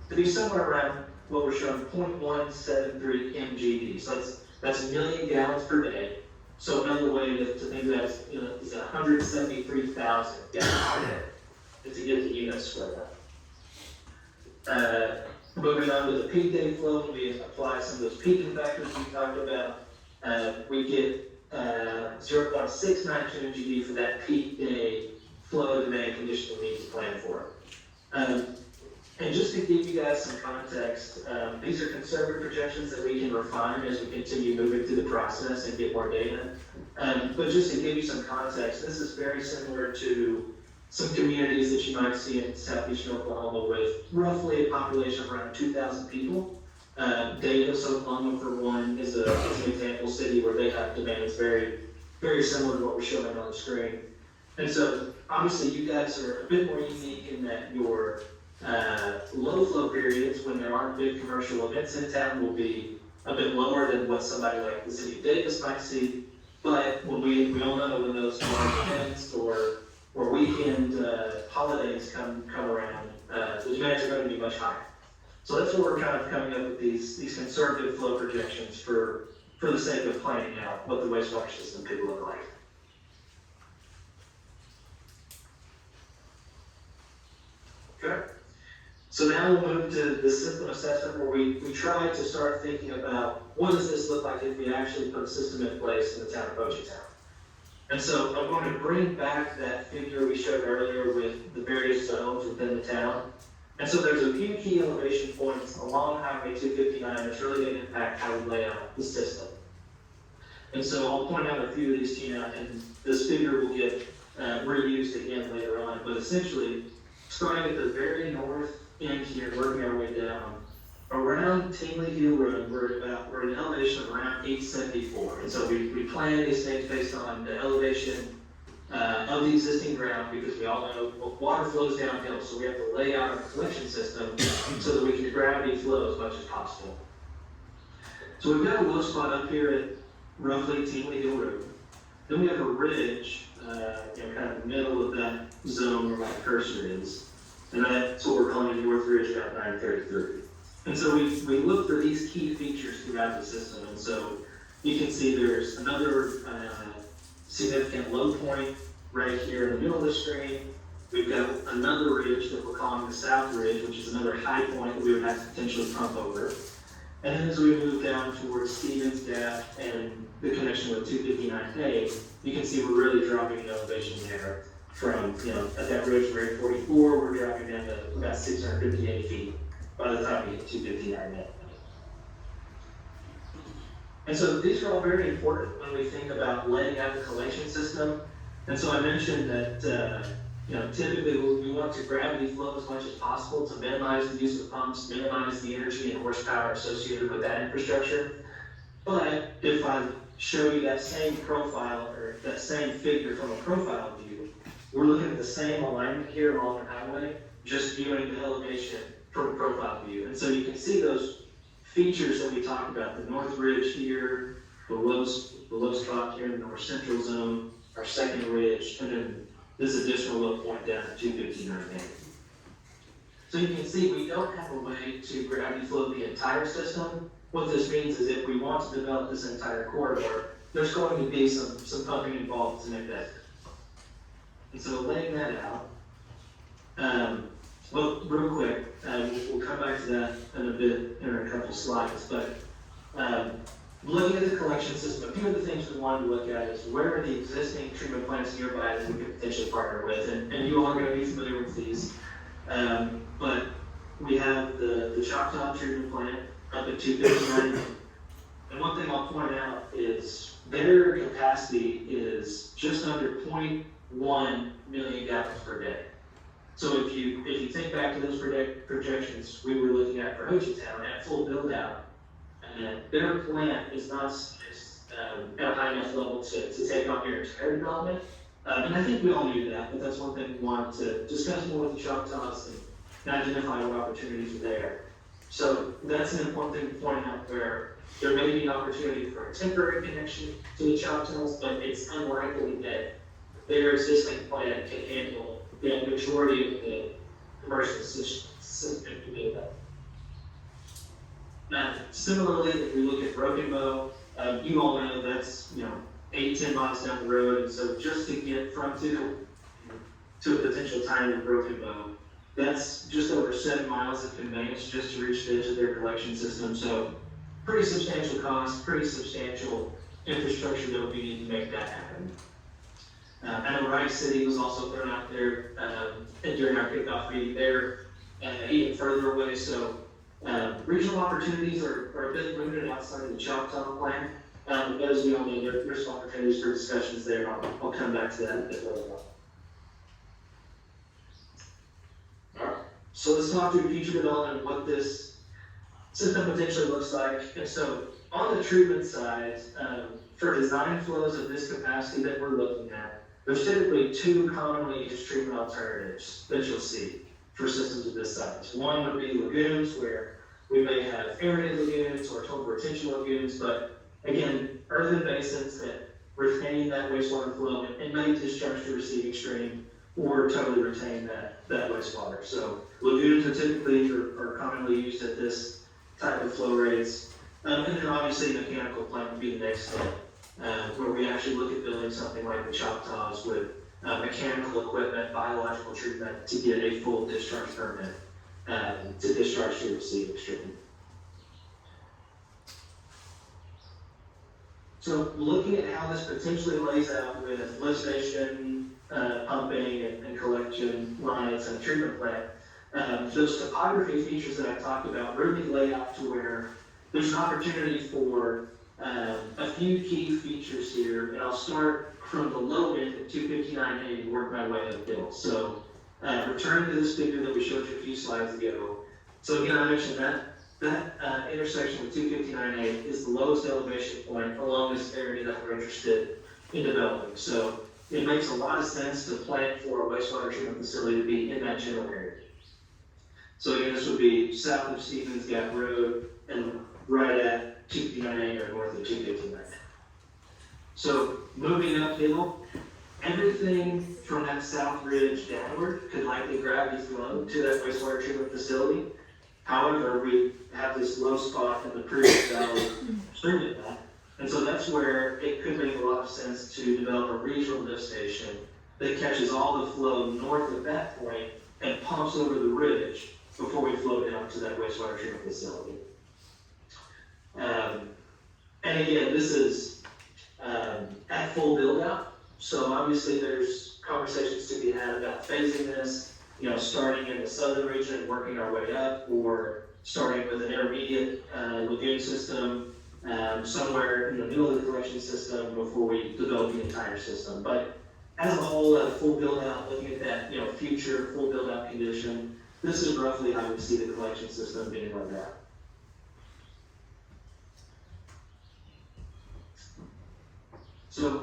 to be somewhere around what we're showing 0.173 MGD. So that's a million gallons per day. So another way to think of that is 173,000 gallons per day to get the units squared up. Moving on to the peak day flow, we apply some of those peaking factors we talked about. We get 0.692 MGD for that peak day flow demand condition we need to plan for. And just to give you guys some context, these are conservative projections that we can refine as we continue moving through the process and get more data. But just to give you some context, this is very similar to some communities that you might see in southeastern Oklahoma with roughly a population of around 2,000 people. Davis, Oklahoma, for one, is an example city where they have demands very, very similar to what we're showing on the screen. And so, obviously, you guys are a bit more unique in that your low flow periods, when there aren't big commercial events in town, will be a bit lower than what somebody like the city of Davis might see. But when we all know when those large events or weekend holidays come around, the demands are going to be much higher. So that's where we're kind of coming up with these conservative flow projections for the sake of planning out what the wastewater system could look like. Okay. So now we'll move to the system assessment where we try to start thinking about what does this look like if we actually put a system in place in the town of Hochatown. And so I'm going to bring back that figure we showed earlier with the various zones within the town. And so there's a few key elevation points along Highway 259 that's really going to impact how we lay out the system. And so I'll point out a few of these to you now, and this figure will get reused again later on. But essentially, starting at the very north end here, working our way down, around Tingley Hill Road, we're at an elevation of around 874. And so we plan these things based on the elevation of the existing ground, because we all know water flows downhill, so we have to lay out a collection system so that we can gravity flow as much as possible. So we've got a low spot up here at roughly Tingley Hill Road. Then we have a ridge, kind of the middle of that zone where my cursor is, and that's what we're calling the North Ridge about 933. And so we look for these key features throughout the system, and so you can see there's another significant low point right here in the middle of the screen. We've got another ridge that we're calling the South Ridge, which is another high point that we would have to potentially pump over. And then as we move down towards Stevens Gap and the connection with 259A, you can see we're really dropping the elevation there from, at that ridge we're at 44, we're dropping down to about 658 feet by the time we get 259A. And so these are all very important when we think about laying out the collection system. And so I mentioned that, typically we want to gravity flow as much as possible to minimize the use of pumps, minimize the energy and horsepower associated with that infrastructure. But if I show you that same profile or that same figure from a profile view, we're looking at the same alignment here along the highway, just viewing the elevation from a profile view. And so you can see those features that we talked about, the North Ridge here, the low spot here in the North Central Zone, our second ridge, and then this additional low point down at 259A. So you can see we don't have a way to gravity flow the entire system. What this means is if we want to develop this entire corridor, there's going to be some pumping involved to make that. And so laying that out, well, real quick, we'll come back to that in a bit in a couple slides, but looking at the collection system, a few of the things we wanted to look at is where are the existing treatment plants nearby that we could potentially partner with, and you all are going to be familiar with these. But we have the Hochatown treatment plant up at 259, and one thing I'll point out is their capacity is just under 0.1 million gallons per day. So if you think back to those projections we were looking at for Hochatown at full build out, their plant is not sized at a high enough level to take on your entire development. And I think we all knew that, but that's one thing we wanted to discuss more with the Choctaws and identify what opportunities are there. So that's an important thing to point out, where there may be an opportunity for a temporary connection to the Choctaws, but it's unlikely that their existing plan can handle the majority of the commercial system to be that. Now, similarly, if we look at Broken Bow, you all know that's 8-10 miles down the road, and so just to get from to a potential time in Broken Bow, that's just over 7 miles of conveyance just to reach the edge of their collection system. So pretty substantial cost, pretty substantial infrastructure that would be needed to make that happen. I know Rice City was also thrown out there during our kickoff meeting there, even further away. So regional opportunities are a bit limited outside of the Choctaw plan. But as we all know, there's some opportunities for discussions there. I'll come back to that a bit later on. Alright, so let's talk through future development and what this system potentially looks like. And so on the treatment side, for design flows of this capacity that we're looking at, there's typically 2 commonly used treatment alternatives that you'll see for systems of this size. One would be lagoons, where we may have aerated lagoons or total retention lagoons, but again, earthen basins that retain that wastewater flow and may discharge to receiving stream or totally retain that wastewater. So lagoons are typically or commonly used at this type of flow rates. And then obviously mechanical plant would be the next step, where we actually look at building something like the Choctaws with mechanical equipment, biological treatment to get a full discharge permit to discharge to receiving stream. So looking at how this potentially lays out with lift station, pumping and collection lines and treatment plant, those topography features that I talked about really lay out to where there's an opportunity for a few key features here, and I'll start from the low end at 259A and work my way uphill. So returning to this figure that we showed you a few slides ago. So again, I mentioned that intersection with 259A is the lowest elevation point along this area that we're interested in developing. So it makes a lot of sense to plan for a wastewater treatment facility to be in that general area. So again, this would be south of Stevens Gap Road and right at 259A or north of 259A. So moving uphill, everything from that south ridge downward could likely gravity flow to that wastewater treatment facility. However, we have this low spot in the previous valley streaming that. And so that's where it could make a lot of sense to develop a regional lift station that catches all the flow north of that point and pumps over the ridge before we flow down to that wastewater treatment facility. And again, this is at full build out. So obviously there's conversations to be had about phasing this, starting in the southern region and working our way up, or starting with an intermediate lagoon system somewhere in the middle of the collection system before we develop the entire system. But as a whole, a full build out, looking at that future full build out condition, this is roughly how we see the collection system being laid out. So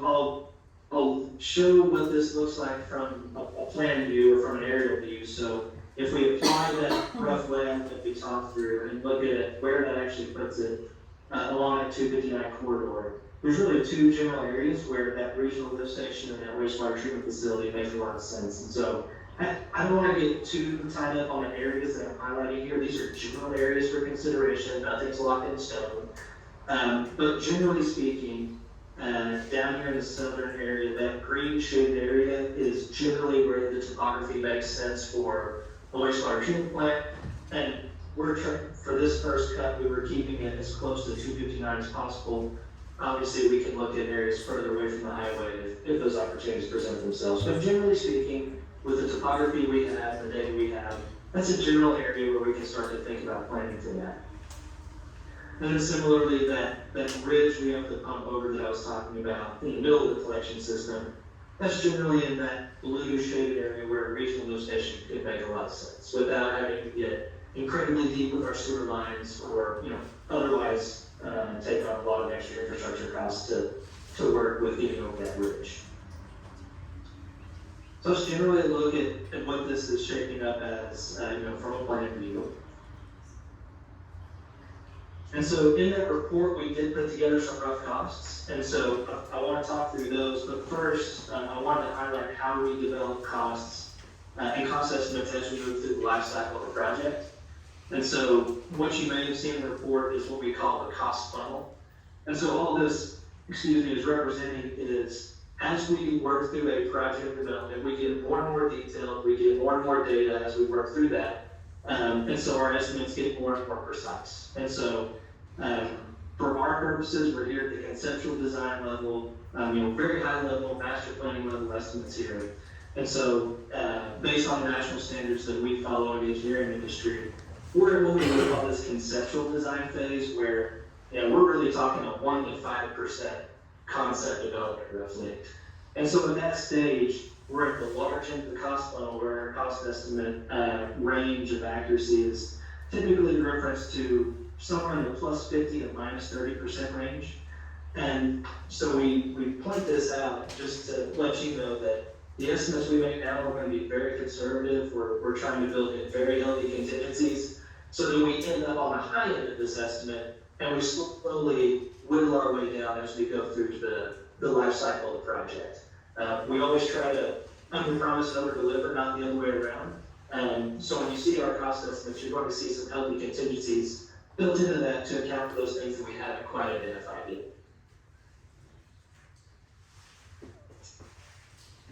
I'll show what this looks like from a plan view or from an aerial view. So if we apply that rough layout that we talked through and look at where that actually puts it along that 259 corridor, there's really 2 general areas where that regional lift station and that wastewater treatment facility makes a lot of sense. And so I don't want to get too tied up on the areas that I'm highlighting here. These are general areas for consideration. Nothing's locked in stone. But generally speaking, down here in the southern area, that green shaded area is generally where the topography makes sense for a wastewater treatment plant. And we're trying, for this first cut, we were keeping it as close to 259 as possible. Obviously, we can look at areas further away from the highway if those opportunities present themselves. But generally speaking, with the topography we have, the data we have, that's a general area where we can start to think about planning for that. And then similarly, that ridge we have to pump over that I was talking about in the middle of the collection system, that's generally in that blue shaded area where a regional lift station could make a lot of sense without having to get incredibly deep with our sewer lines or otherwise take on a lot of extra infrastructure costs. cost to work with getting over that bridge. So let's generally look at what this is shaping up as, from a plan view. And so in that report, we did put together some rough costs. And so I want to talk through those, but first, I wanted to highlight how we develop costs and cost estimates as we move through the life cycle of the project. And so what you may have seen in the report is what we call the cost funnel. And so all this, is representing is as we work through a project development, we get more and more detailed, we get more and more data as we work through that. And so our estimates get more and more precise. And so for our purposes, we're here at the conceptual design level, very high level, master planning level estimates here. And so based on the national standards that we follow in the engineering industry, we're in what we call this conceptual design phase where we're really talking a 1 to 5% concept development roughly. And so at that stage, we're at the large end of the cost funnel where our cost estimate range of accuracy is typically referenced to somewhere in the plus 50 to minus 30% range. And so we point this out just to let you know that the estimates we make now are going to be very conservative. We're trying to build in very healthy contingencies so that we end up on the high end of this estimate and we slowly whittle our way down as we go through the life cycle of the project. We always try to under-promise and over-deliver, not the other way around. So when you see our cost estimates, you're going to see some healthy contingencies built into that to account for those things that we haven't quite identified yet.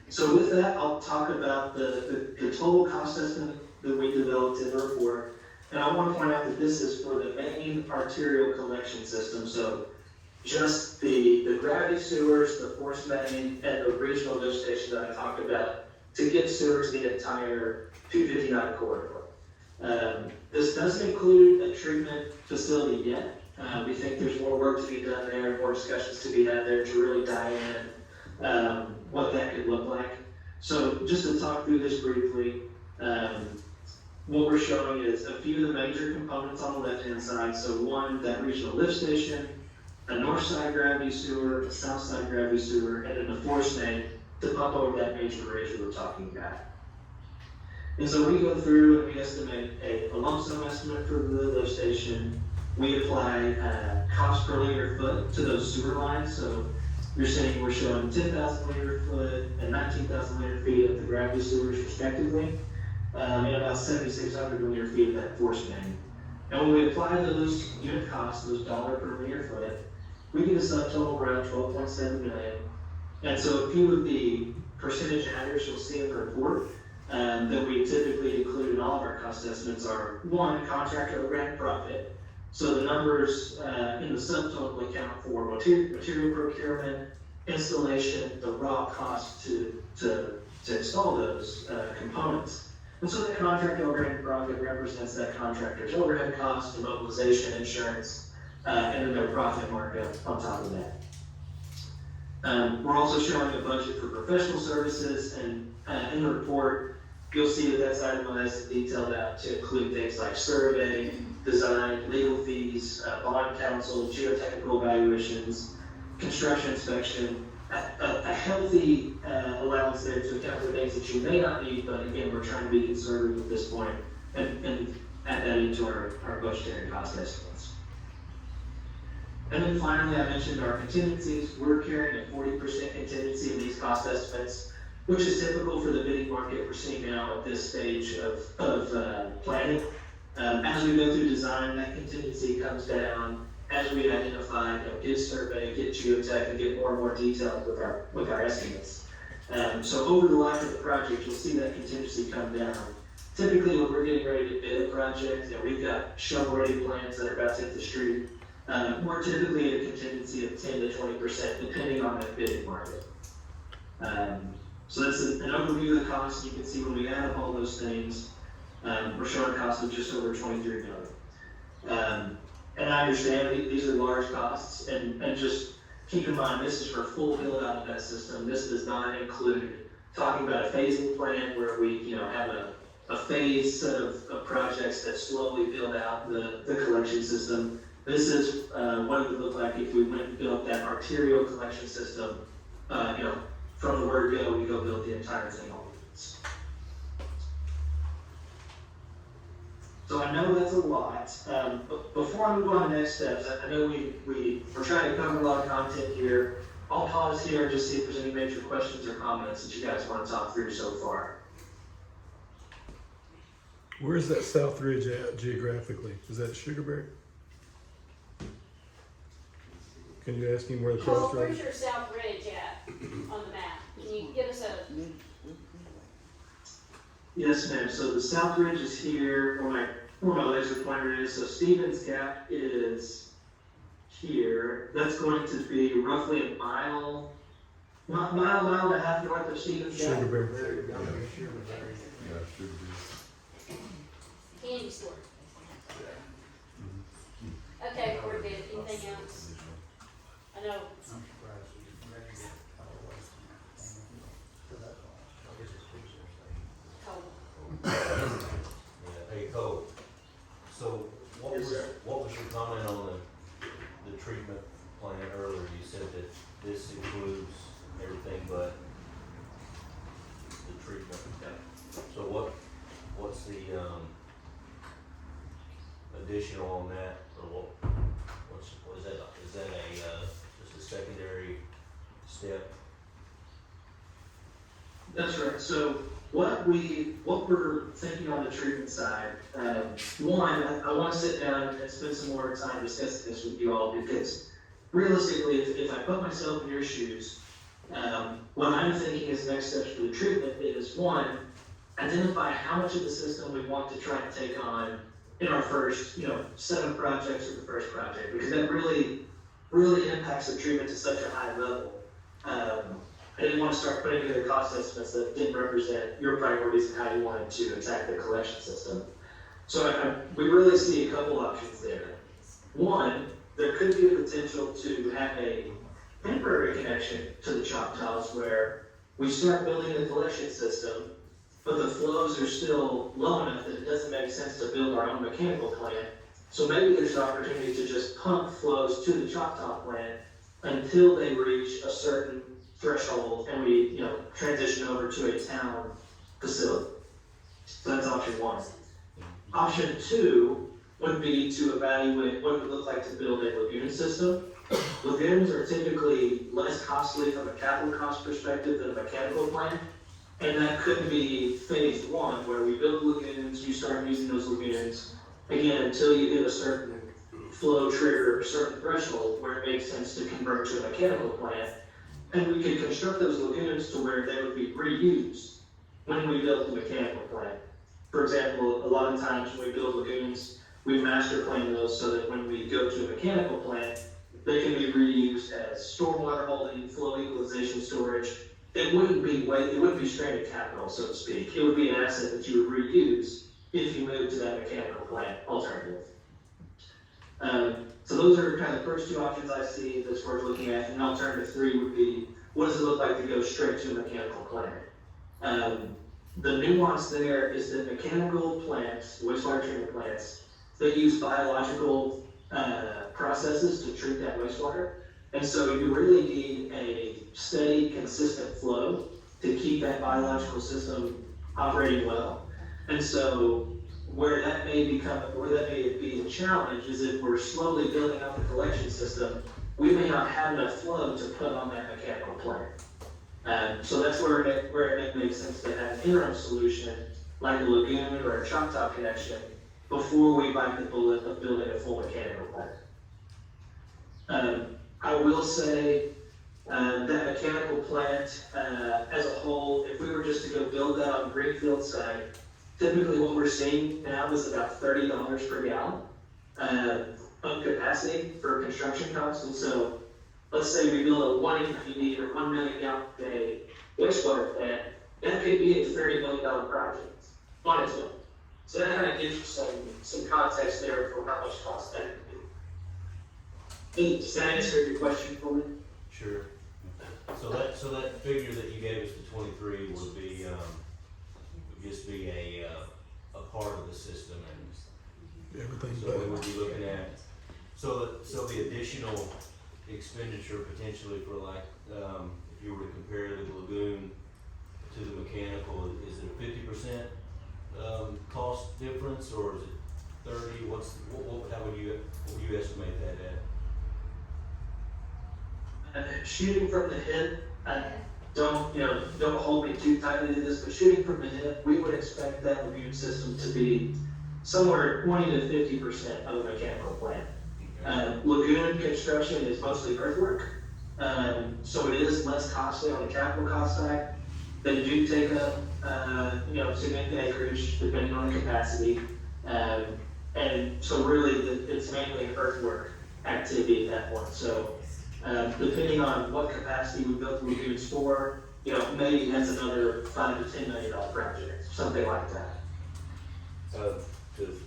So with that, I'll talk about the total cost estimate that we developed in the report. And I want to point out that this is for the main arterial collection system. So just the gravity sewers, the force main, and the regional lift station that I talked about to get sewers the entire 259 corridor. This doesn't include a treatment facility yet. We think there's more work to be done there, more discussions to be had there to really dive in what that could look like. So just to talk through this briefly, what we're showing is a few of the major components on the left-hand side. So one, that regional lift station, a north side gravity sewer, a south side gravity sewer, and then the force main to pump over that major bridge we were talking about. And so we go through and we estimate a lump sum estimate for the lift station. We apply cost per linear foot to those sewer lines. So you're saying we're showing 10,000 linear foot and 19,000 linear feet of the gravity sewers respectively, and about 7,600 linear feet of that force main. And when we apply those unit costs, those dollar per linear foot, we get a subtotal around 12.7 million. And so a few of the percentage adders you'll see in the report that we typically include in all of our cost estimates are one, contractor overhead profit. So the numbers in the subtotal account for material procurement, installation, the raw cost to install those components. And so the contractor overhead profit represents that contractor's overhead cost, the mobilization, insurance, and then their profit markup on top of that. We're also showing a budget for professional services, and in the report, you'll see that that's itemized and detailed out to include things like survey, design, legal fees, bond counsel, geotechnical evaluations, construction inspection, a healthy allowance there to account for things that you may not need, but again, we're trying to be conservative at this point and add that into our budgetary cost estimates. And then finally, I mentioned our contingencies. We're carrying a 40% contingency in these cost estimates, which is typical for the bidding market we're seeing now at this stage of planning. As we go through design, that contingency comes down as we identify, get survey, get geotech, and get more and more detailed with our estimates. So over the life of the project, you'll see that contingency come down. Typically, when we're getting ready to bid a project, we've got shovel-ready plans that are about to hit the street. We're typically at a contingency of 10 to 20%, depending on that bidding market. So that's an overview of the cost. You can see when we add up all those things, we're showing a cost of just over 23 million. And I understand these are large costs, and just keep in mind, this is for full build out of that system. This does not include talking about a phasing plan where we have a phased set of projects that slowly build out the collection system. This is, what it would look like if we went and built that arterial collection system, from the word go, we go build the entire thing all at once. So I know that's a lot, but before I move on to next steps, I know we're trying to cover a lot of content here. I'll pause here and just see if there's any major questions or comments that you guys want to talk through so far.
Where's that South Ridge at geographically? Is that Sugarberry? Can you ask him where the
Paul,
crossroads?
where's your South Ridge at on the map? Can you give us a,
Yes, ma'am. So the South Ridge is here, where my laser pointer is. So Stevens Gap is here. That's going to be roughly a mile and a half north of Stevens Gap.
Sugarberry.
There you go, sure,
Yeah, should be.
candy store? Okay, we're good. Anything else? I know,
I'm surprised you didn't make it all the way from that. So that's all. I guess it's easier to say.
cold.
Yeah, hey Cole, so what
Yes,
was,
sir.
what was your comment on the treatment plan earlier? You said that this includes everything but the treatment. So what's the, additional on that, or what is that just a secondary step?
That's right. So what we're thinking on the treatment side, one, I want to sit down and spend some more time discussing this with you all, because realistically, if I put myself in your shoes, what I'm thinking is next steps for the treatment is, one, identify how much of the system we want to try and take on in our first, set of projects or the first project, because that really impacts the treatment to such a high level. I didn't want to start putting together cost estimates that didn't represent your priorities and how you wanted to attack the collection system. So we really see a couple options there. One, there could be the potential to have a temporary connection to the Choctaws where we start building the collection system, but the flows are still low enough that it doesn't make sense to build our own mechanical plant. So maybe there's an opportunity to just pump flows to the Choctaw plant until they reach a certain threshold and we, transition over to a town facility. So that's option one. Option two would be to evaluate what it would look like to build a lagoon system. Lagoons are typically less costly from a capital cost perspective than a mechanical plant. And that could be phase one, where we build lagoons, you start using those lagoons, again, until you hit a certain flow trigger or a certain threshold where it makes sense to convert to a mechanical plant. And we could construct those lagoons to where they would be reused when we build the mechanical plant. For example, a lot of times when we build lagoons, we master plan those so that when we go to a mechanical plant, they can be reused as stormwater holding, flow equalization storage. It wouldn't be stranded capital, so to speak. It would be an asset that you would reuse if you moved to that mechanical plant alternative. So those are kind of the first two options I see that's worth looking at. And alternative three would be, what does it look like to go straight to a mechanical plant? The nuance there is that mechanical plants, wastewater treatment plants, they use biological processes to treat that wastewater. And so you really need a steady, consistent flow to keep that biological system operating well. And so where that may be a challenge is if we're slowly building up the collection system, we may not have enough flow to put on that mechanical plant. So that's where it makes sense to have an interim solution like a lagoon or a Choctaw connection before we bite the bullet of building a full mechanical plant. I will say that mechanical plant as a whole, if we were just to go build that on greenfield site, typically what we're seeing now is about $30 per gallon of capacity for construction costs. And so let's say we build a 1 MGD or 1 million gallon per day wastewater plant, that could be a $30 million project on its own. So that kind of gives you some context there for how much cost that could be. Does that answer your question for me?
Sure. So that figure that you gave us, the 23, would be, would just be a part of the system, and
Everything
so we would be looking at So the additional expenditure potentially for like, if you were to compare the lagoon to the mechanical, is it a 50% cost difference, or is it 30? How would you estimate that at?
Shooting from the hip, don't hold me too tightly to this, but shooting from the hip, we would expect that lagoon system to be somewhere 20 to 50% of a mechanical plant. Lagoon construction is mostly earthwork, so it is less costly on the capital cost side. They do take up, significant acreage depending on the capacity, and so really it's mainly an earthwork activity at that point. So depending on what capacity we built the lagoons for, maybe that's another $5 to $10 million project, something like that.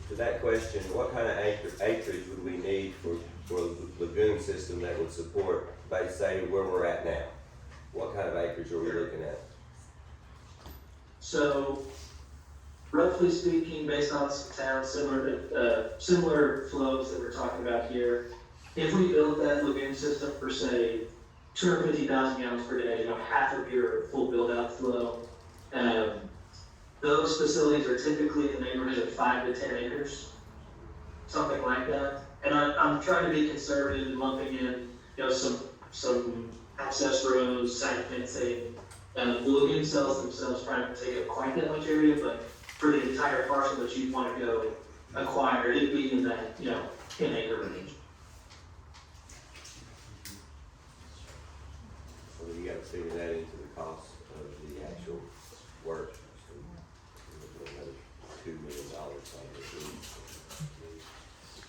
To that question, what kind of acreage would we need for a lagoon system that would support, say, where we're at now? What kind of acreage are we looking at?
So, roughly speaking, based on some towns similar flows that we're talking about here, if we built that lagoon system for, say, 250,000 gallons per day, half of your full build-out flow, those facilities are typically in the neighborhood of 5 to 10 acres, something like that. And I'm trying to be conservative and lumping in, some access roads, site fencing. The lagoon cells themselves probably don't take up quite that much area, but for the entire parcel that you want to go acquire, it'd be in that, 10 acre range.
So you got to figure that into the cost of the actual work. $2 million probably.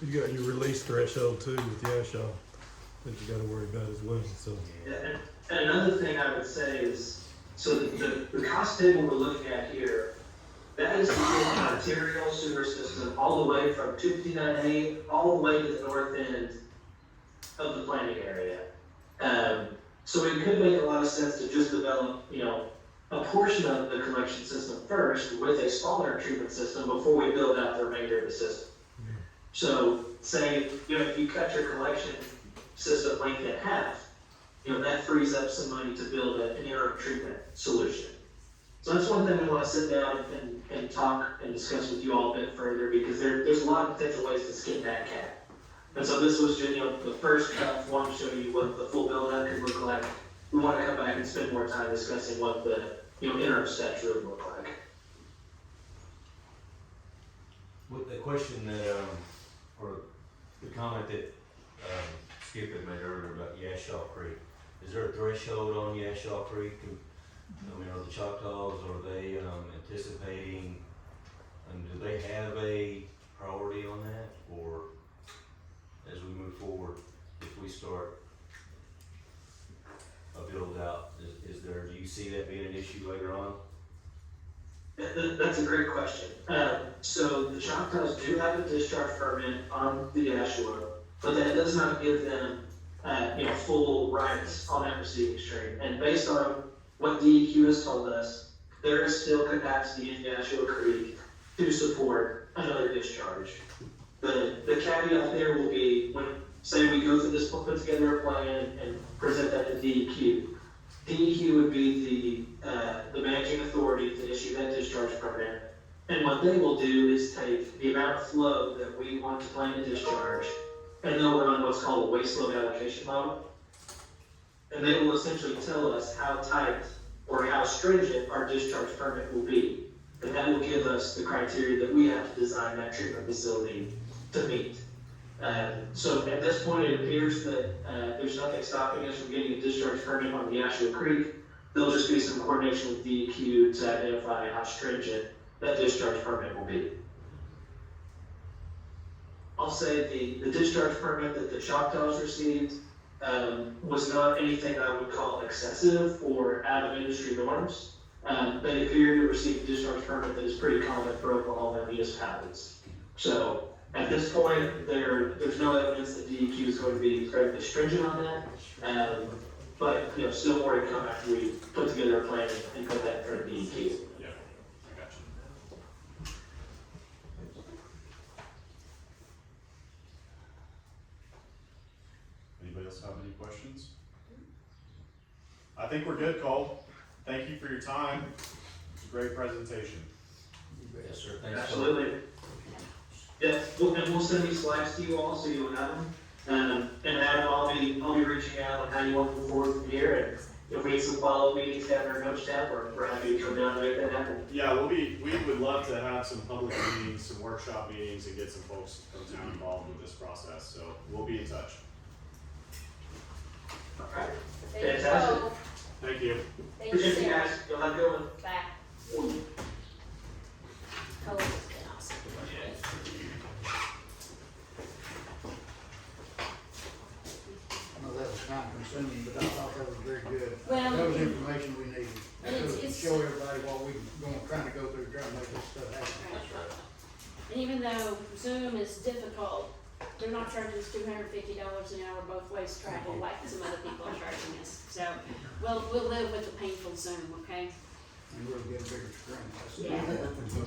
You got your release threshold too with the ASHA that you gotta worry about as well, so.
Yeah, and another thing I would say is, so the cost table we're looking at here, that is the arterial sewer system all the way from 259A all the way to the north end of the planning area. So it could make a lot of sense to just develop, a portion of the collection system first with a smaller treatment system before we build out the remainder of the system. So say, if you cut your collection system length in half, that frees up some money to build an interim treatment solution. So that's one thing we want to sit down and talk and discuss with you all a bit further, because there's a lot of potential ways to skin that cat. And so this was just, the first cut, one to show you what the full build out could look like. We want to come back and spend more time discussing what the, interim steps really look like.
With the question that, or the comment that, Skip had made earlier about Yashaw Creek, is there a threshold on Yashaw Creek? Are the Choctaws, are they, anticipating, do they have a priority on that? Or as we move forward, if we start a build out, do you see that being an issue later on?
That's a great question. So the Choctaws do have a discharge permit on the Yashua, but that does not give them, full rights on that receiving stream. And based on what DEQ has told us, there is still capacity in Yashua Creek to support another discharge. The caveat there will be when, say we go through this, put together a plan and present that to DEQ. DEQ would be the managing authority to issue that discharge permit. And what they will do is take the amount of flow that we want to plan to discharge, and they'll run what's called a waste load allocation model. And they will essentially tell us how tight or how stringent our discharge permit will be. And that will give us the criteria that we have to design that treatment facility to meet. So at this point, it appears that there's nothing stopping us from getting a discharge permit on the Yashua Creek. There'll just be some coordination with DEQ to identify how stringent that discharge permit will be. I'll say the discharge permit that the Choctaws received was not anything I would call excessive or out of industry norms. They appear to receive a discharge permit that is pretty common for Oklahoma municipalities. So at this point, there's no evidence that DEQ is going to be incredibly stringent on that. But still more to come after we put together a plan and put that in front of DEQ.
Yeah, I got you. guys have any questions? I think we're good, Cole. Thank you for your time. It's a great presentation.
Yes, sir, thanks.
Absolutely. Yeah, and we'll send these slides to you all so you'll have them. And Adam, I'll be reaching out on how you want to move forward from here. And if we need some follow-up meetings down there in Hochatown, we're happy to come down and make that happen.
Yeah, we would love to have some public meetings, some workshop meetings, and get some folks from town involved with this process, so we'll be in touch.
All right.
Thank you,
Fantastic.
Cole.
Thank you.
Thank you,
Appreciate you
Sarah.
guys. You'll have a good one.
Bye. Cole has been awesome.
I know that was time consuming, but I thought that was very good.
Well,
That was information we needed.
and it's-
To
it's-
show everybody what we trying to go through, trying to make this stuff happen.
And even though Zoom is difficult, they're not charging us $250 an hour both ways travel like some other people are charging us. So we'll live with the painful Zoom, okay?
And we're getting bigger screens.
Yeah. So,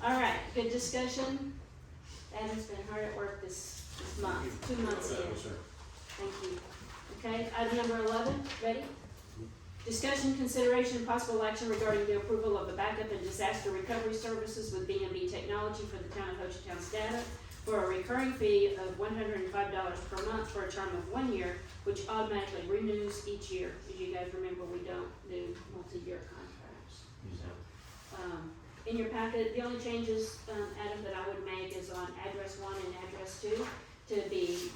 all right, good discussion. Adam's been hard at work this month, 2 months in. Thank you. Okay, item number 11, ready? Discussion, consideration, and possible action regarding the approval of the backup and disaster recovery services with B&B Technology for the town of Hochatown's data for a recurring fee of $105 per month for a term of 1 year, which automatically renews each year. As you guys remember, we don't do multi-year contracts. In your packet, the only changes, Adam, that I would make is on address 1 and address 2 to be,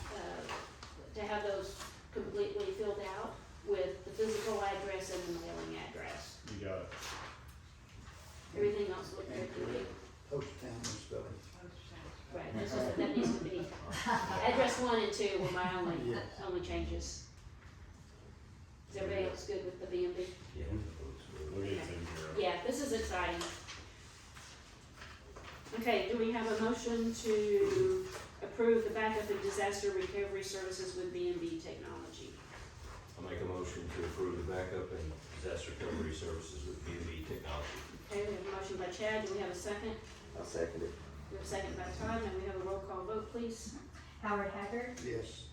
to have those completely filled out with the physical address and the mailing address.
You got it.
Everything else looked good to me.
Hochatown spelling.
Right, that's just, that needs to be, address 1 and 2 were my only changes. Is everybody else good with the B&B?
Yeah.
We'll get it taken care of.
Yeah, this is exciting. Okay, do we have a motion to approve the backup and disaster recovery services with B&B Technology?
I'll make a motion to approve the backup and disaster recovery services with B&B Technology.
Okay, we have a motion by Chad, do we have a second?
I'll second it.
We have a second by Todd, and we have a roll call vote, please.
Howard Haggard,
Yes.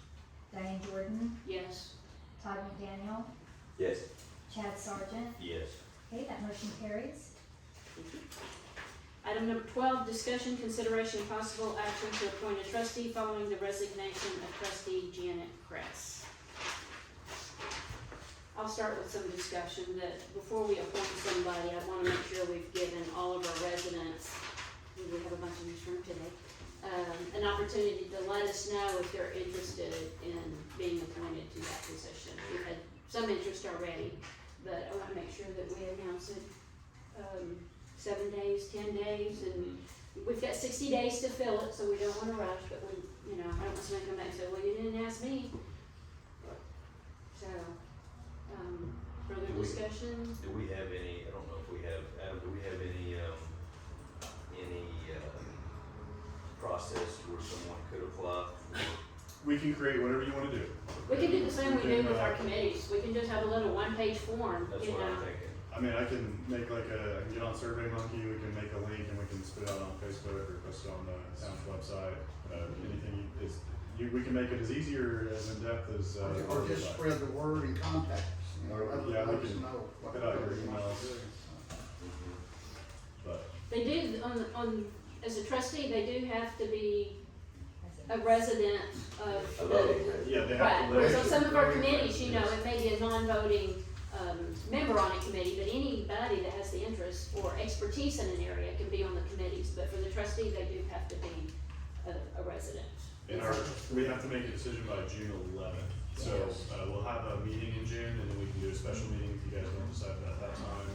Diane Jordan,
Yes.
Todd McDaniel,
Yes.
Chad Sargent.
Yes.
Okay, that motion carries.
Item number 12, discussion, consideration, and possible action to appoint a trustee following the resignation of trustee Janet Kress. I'll start with some discussion that before we appoint somebody, I wanna make sure we've given all of our residents, we have a bunch in this room today, an opportunity to let us know if they're interested in being appointed to that position. We've had some interest already, but I wanna make sure that we announce it, 7 days, 10 days, and we've got 60 days to fill it, so we don't wanna rush, but we, I don't want somebody to come back and say, well, you didn't ask me. So, further discussion?
Do we have any, I don't know if we have, Adam, do we have any process where someone could apply?
We can create whatever you wanna do.
We can do the same we do with our committees, we can just have a little one-page form,
That's
you
what I'm
know.
thinking.
I mean, I can make I can get on SurveyMonkey, we can make a link and we can spit out on Facebook or post it on the town's website. Anything is, we can make it as easy or as in-depth as,
Or
you'd
just
like.
spread the word and contact us,
Yeah, we
let us
can
know what
put out your
we want
emails.
to do.
But,
They do, as a trustee, they do have to be a resident of
A
the.
voting.
yeah, they have
Right,
to live.
so some of our committees, it may be a non-voting, member on a committee, but anybody that has the interest or expertise in an area can be on the committees, but for the trustee, they do have to be a resident.
And we have to make a decision by June 11th. So, we'll have a meeting in June and then we can do a special meeting if you guys don't decide at that time.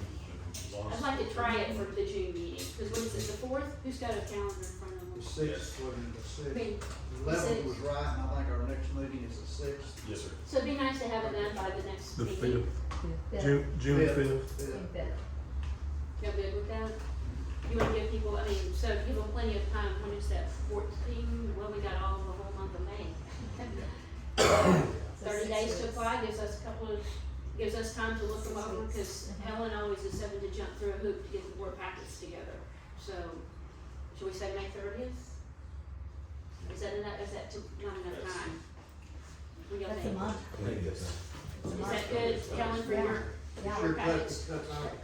As long as-
I'd like to try it for the June meeting, because what is it, the 4th? Who's got a calendar in front of them?
The sixth, wasn't the
I
sixth?
mean,
The 11th was right, and I think our next meeting is the sixth.
Yes, sir.
so it'd be nice to have it done by the next
The
meeting.
5th, June 5th.
Y'all good with that? You wanna give people, so give them plenty of time, when is that, 14, well, we got all of the whole month of May. 30 days to apply, gives us time to look them over, because Helen always is having to jump through a hoop to get the board packets together. So, should we say May 30th? Is that not enough time? We got
That's a
that.
month.
Is that good, Helen, for your,
Yeah.
for your package?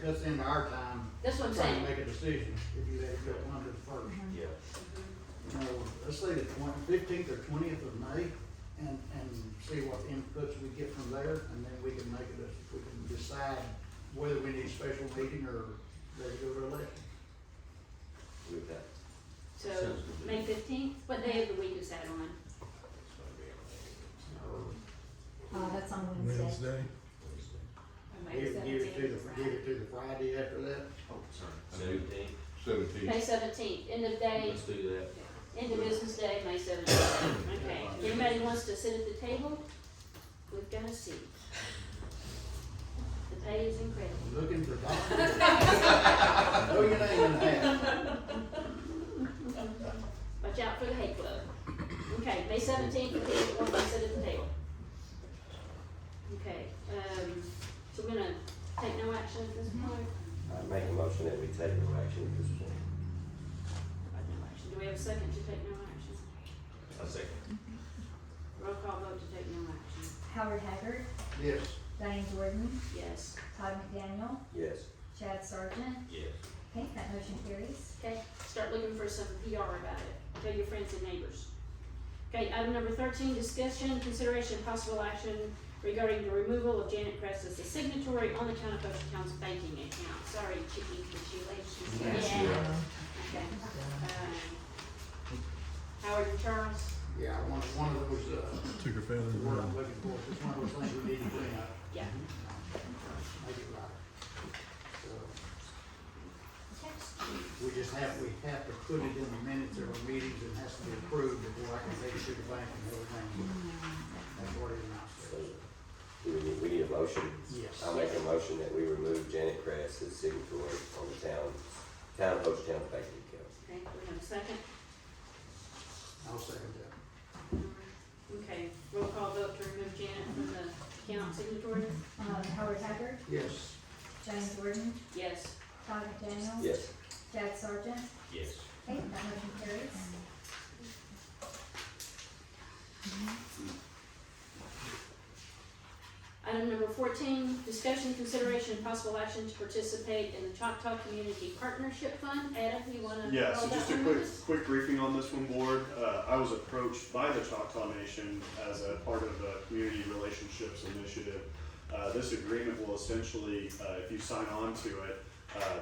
Cuts into our time.
That's what I'm
Trying
saying.
to make a decision if you let it go under the first.
Yeah.
You know, let's say the 15th or 20th of May and see what inputs we get from there, and then we can we can decide whether we need a special meeting or let it go to election.
With that.
So,
Sounds good.
May 15th, what day of the week is that on?
That's on Wednesday.
Wednesday.
May
Give it to
17th.
the Friday after that.
Oh, sorry. 17th.
17.
May 17th, end of day,
Let's do that.
end of business day, May 17th. Okay, if anybody wants to sit at the table, we've got a seat. The pay is incredible.
Looking for volunteers. Throw your name in the hat.
Watch out for the hate club. Okay, May 17th, if people want to sit at the table. Okay, so we're gonna take no action at this point?
I make a motion that we take no action at this point.
No action. Do we have a second to take no action?
A second.
Roll call vote to take no action.
Howard Haggard,
Yes.
Diane Jordan,
Yes.
Todd McDaniel,
Yes.
Chad Sargent.
Yes.
Okay, that motion carries.
Okay, start looking for some PR about it. Tell your friends and neighbors. Okay, item number 13, discussion, consideration, possible action regarding the removal of Janet Kress as the signatory on the town of Hochatown's banking account. Sorry, Chicky, but she late. She's here. Okay. Howard and Charles?
Yeah, one of those,
Took her family
the word I'm
around.
looking for, it's one of those things we need to clean up.
Yeah.
Make it right. So,
Okay.
we have to put it in the minutes of our meetings, and it has to be approved before I can take it to the bank and everything. That's what it amounts
So,
to.
we need a motion.
Yes.
I'll make a motion that we remove Janet Kress as signatory on the town of Hochatown's banking account.
Okay, we have a second.
I'll second that.
Okay, roll call vote to remove Janet from the account signatory?
Howard Haggard,
Yes.
Diane Jordan,
Yes.
Todd McDaniel.
Yes.
Chad Sargent.
Yes.
Okay, that motion carries.
Item number 14, discussion, consideration, and possible action to participate in the Choctaw Community Partnership Fund. Adam, you wanna?
Yeah,
roll
so
that
just a
one
quick,
with us?
quick briefing on this one, board. I was approached by the Choctaw Nation as a part of the Community Relationships Initiative. This agreement will essentially, if you sign on to it,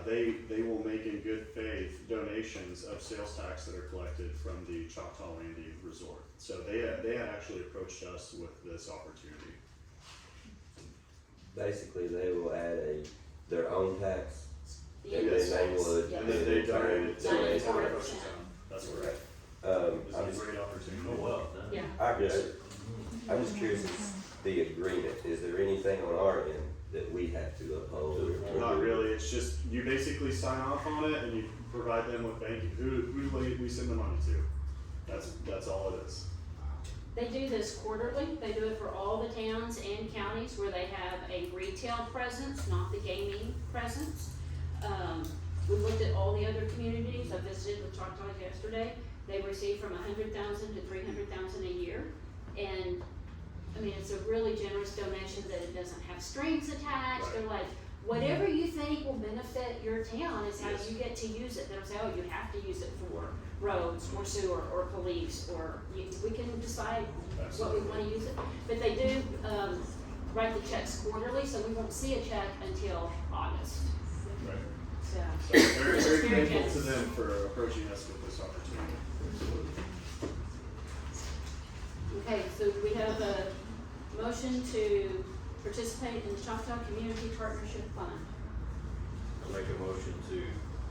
they will make in good faith donations of sales tax that are collected from the Choctaw Land Use Resort. So they had actually approached us with this opportunity.
Basically, they will add their own tax,
The
and
end
then they
tax,
would.
yeah.
And then they donated to
Donate
the
to
town of
it.
Hochatown. That's correct.
I'm
This is a great opportunity.
Oh, well done.
Yeah,
I'm just curious, is the agreement, is there anything on our end that we have to uphold? or-
Not really, it's just, you basically sign off on it and you provide them with banking, who do we send the money to? That's all it is.
they do this quarterly. They do it for all the towns and counties where they have a retail presence, not the gaming presence. We looked at all the other communities. I visited with Choctaw yesterday. They receive from 100,000 to 300,000 a year. And, I mean, it's a really generous donation that it doesn't have strings attached.
Right.
They're like, whatever you think will benefit your town is how
Yes.
you get to use it. They don't say, oh, you have to use it for roads or sewer or police, or we can decide what we wanna use it. But they do, write the checks quarterly, so we won't see a check until August,
Right.
so.
So very, very
Very
thankful
generous.
to them for approaching us with this opportunity.
Okay, so we have a motion to participate in the Choctaw Community Partnership Fund.
I'll make a motion to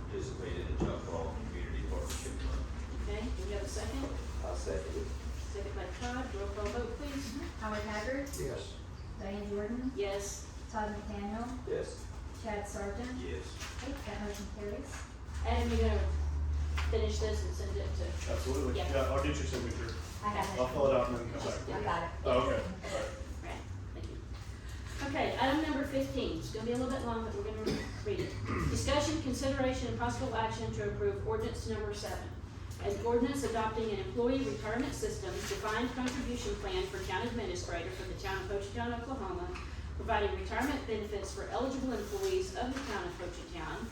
participate in the Choctaw Community Partnership Fund.
Okay, do we have a second?
I'll second it.
Second by Todd, roll call vote please.
Howard Haggard,
Yes.
Diane Jordan,
Yes.
Todd McDaniel,
Yes.
Chad Sargent.
Yes.
Okay, that motion carries.
Adam, you're gonna finish this and send it to,
Absolutely,
Yeah.
yeah, I'll get your signature.
I have
I'll
it.
fill it out and then come back.
I got it.
Oh, okay, alright.
right, thank you. Okay, item number 15, it's gonna be a little bit long, but we're gonna read it. Discussion, consideration, and possible action to approve ordinance number 7. An ordinance adopting an employee retirement system defined contribution plan for town administrator for the town of Hochatown, Oklahoma, providing retirement benefits for eligible employees of the town of Hochatown,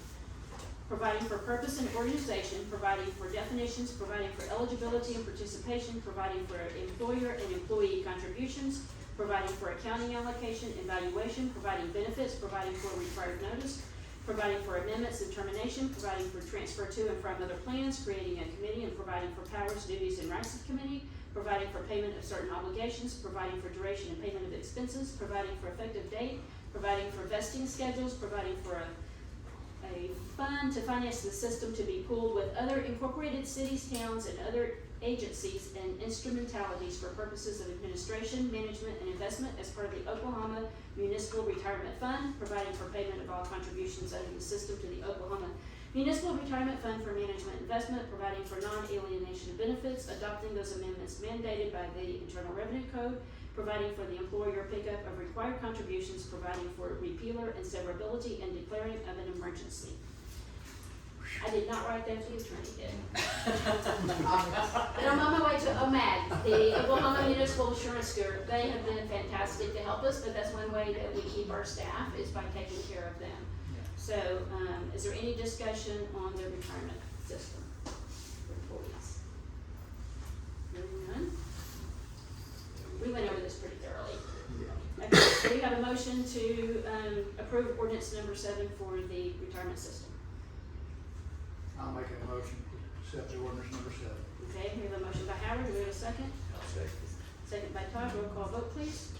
providing for purpose and organization, providing for definitions, providing for eligibility and participation, providing for employer and employee contributions, providing for accounting allocation, evaluation, providing benefits, providing for required notice, providing for amendments and termination, providing for transfer to and from other plans, creating a committee and providing for powers, duties, and rights of committee, providing for payment of certain obligations, providing for duration and payment of expenses, providing for effective date, providing for vesting schedules, providing for a fund to finance the system to be pooled with other incorporated cities, towns, and other agencies and instrumentalities for purposes of administration, management, and investment as part of the Oklahoma Municipal Retirement Fund, providing for payment of all contributions under the system to the Oklahoma Municipal Retirement Fund for management investment, providing for non-alienation of benefits, adopting those amendments mandated by the Internal Revenue Code, providing for the employer pickup of required contributions, providing for repealer and severability, and declaring of an emergency. I did not write that, the attorney did. And I'm on my way to OMAG, the Oklahoma Municipal Assurance Group. They have been fantastic to help us, but that's one way that we keep our staff is by taking care of them. So, is there any discussion on the retirement system for employees? Hearing none? We went over this pretty thoroughly. Okay, so we have a motion to approve ordinance number 7 for the retirement system.
I'll make a motion to accept the ordinance number 7.
Okay, we have a motion by Howard, do we have a second?
I'll second.
Second by Todd, roll call vote please.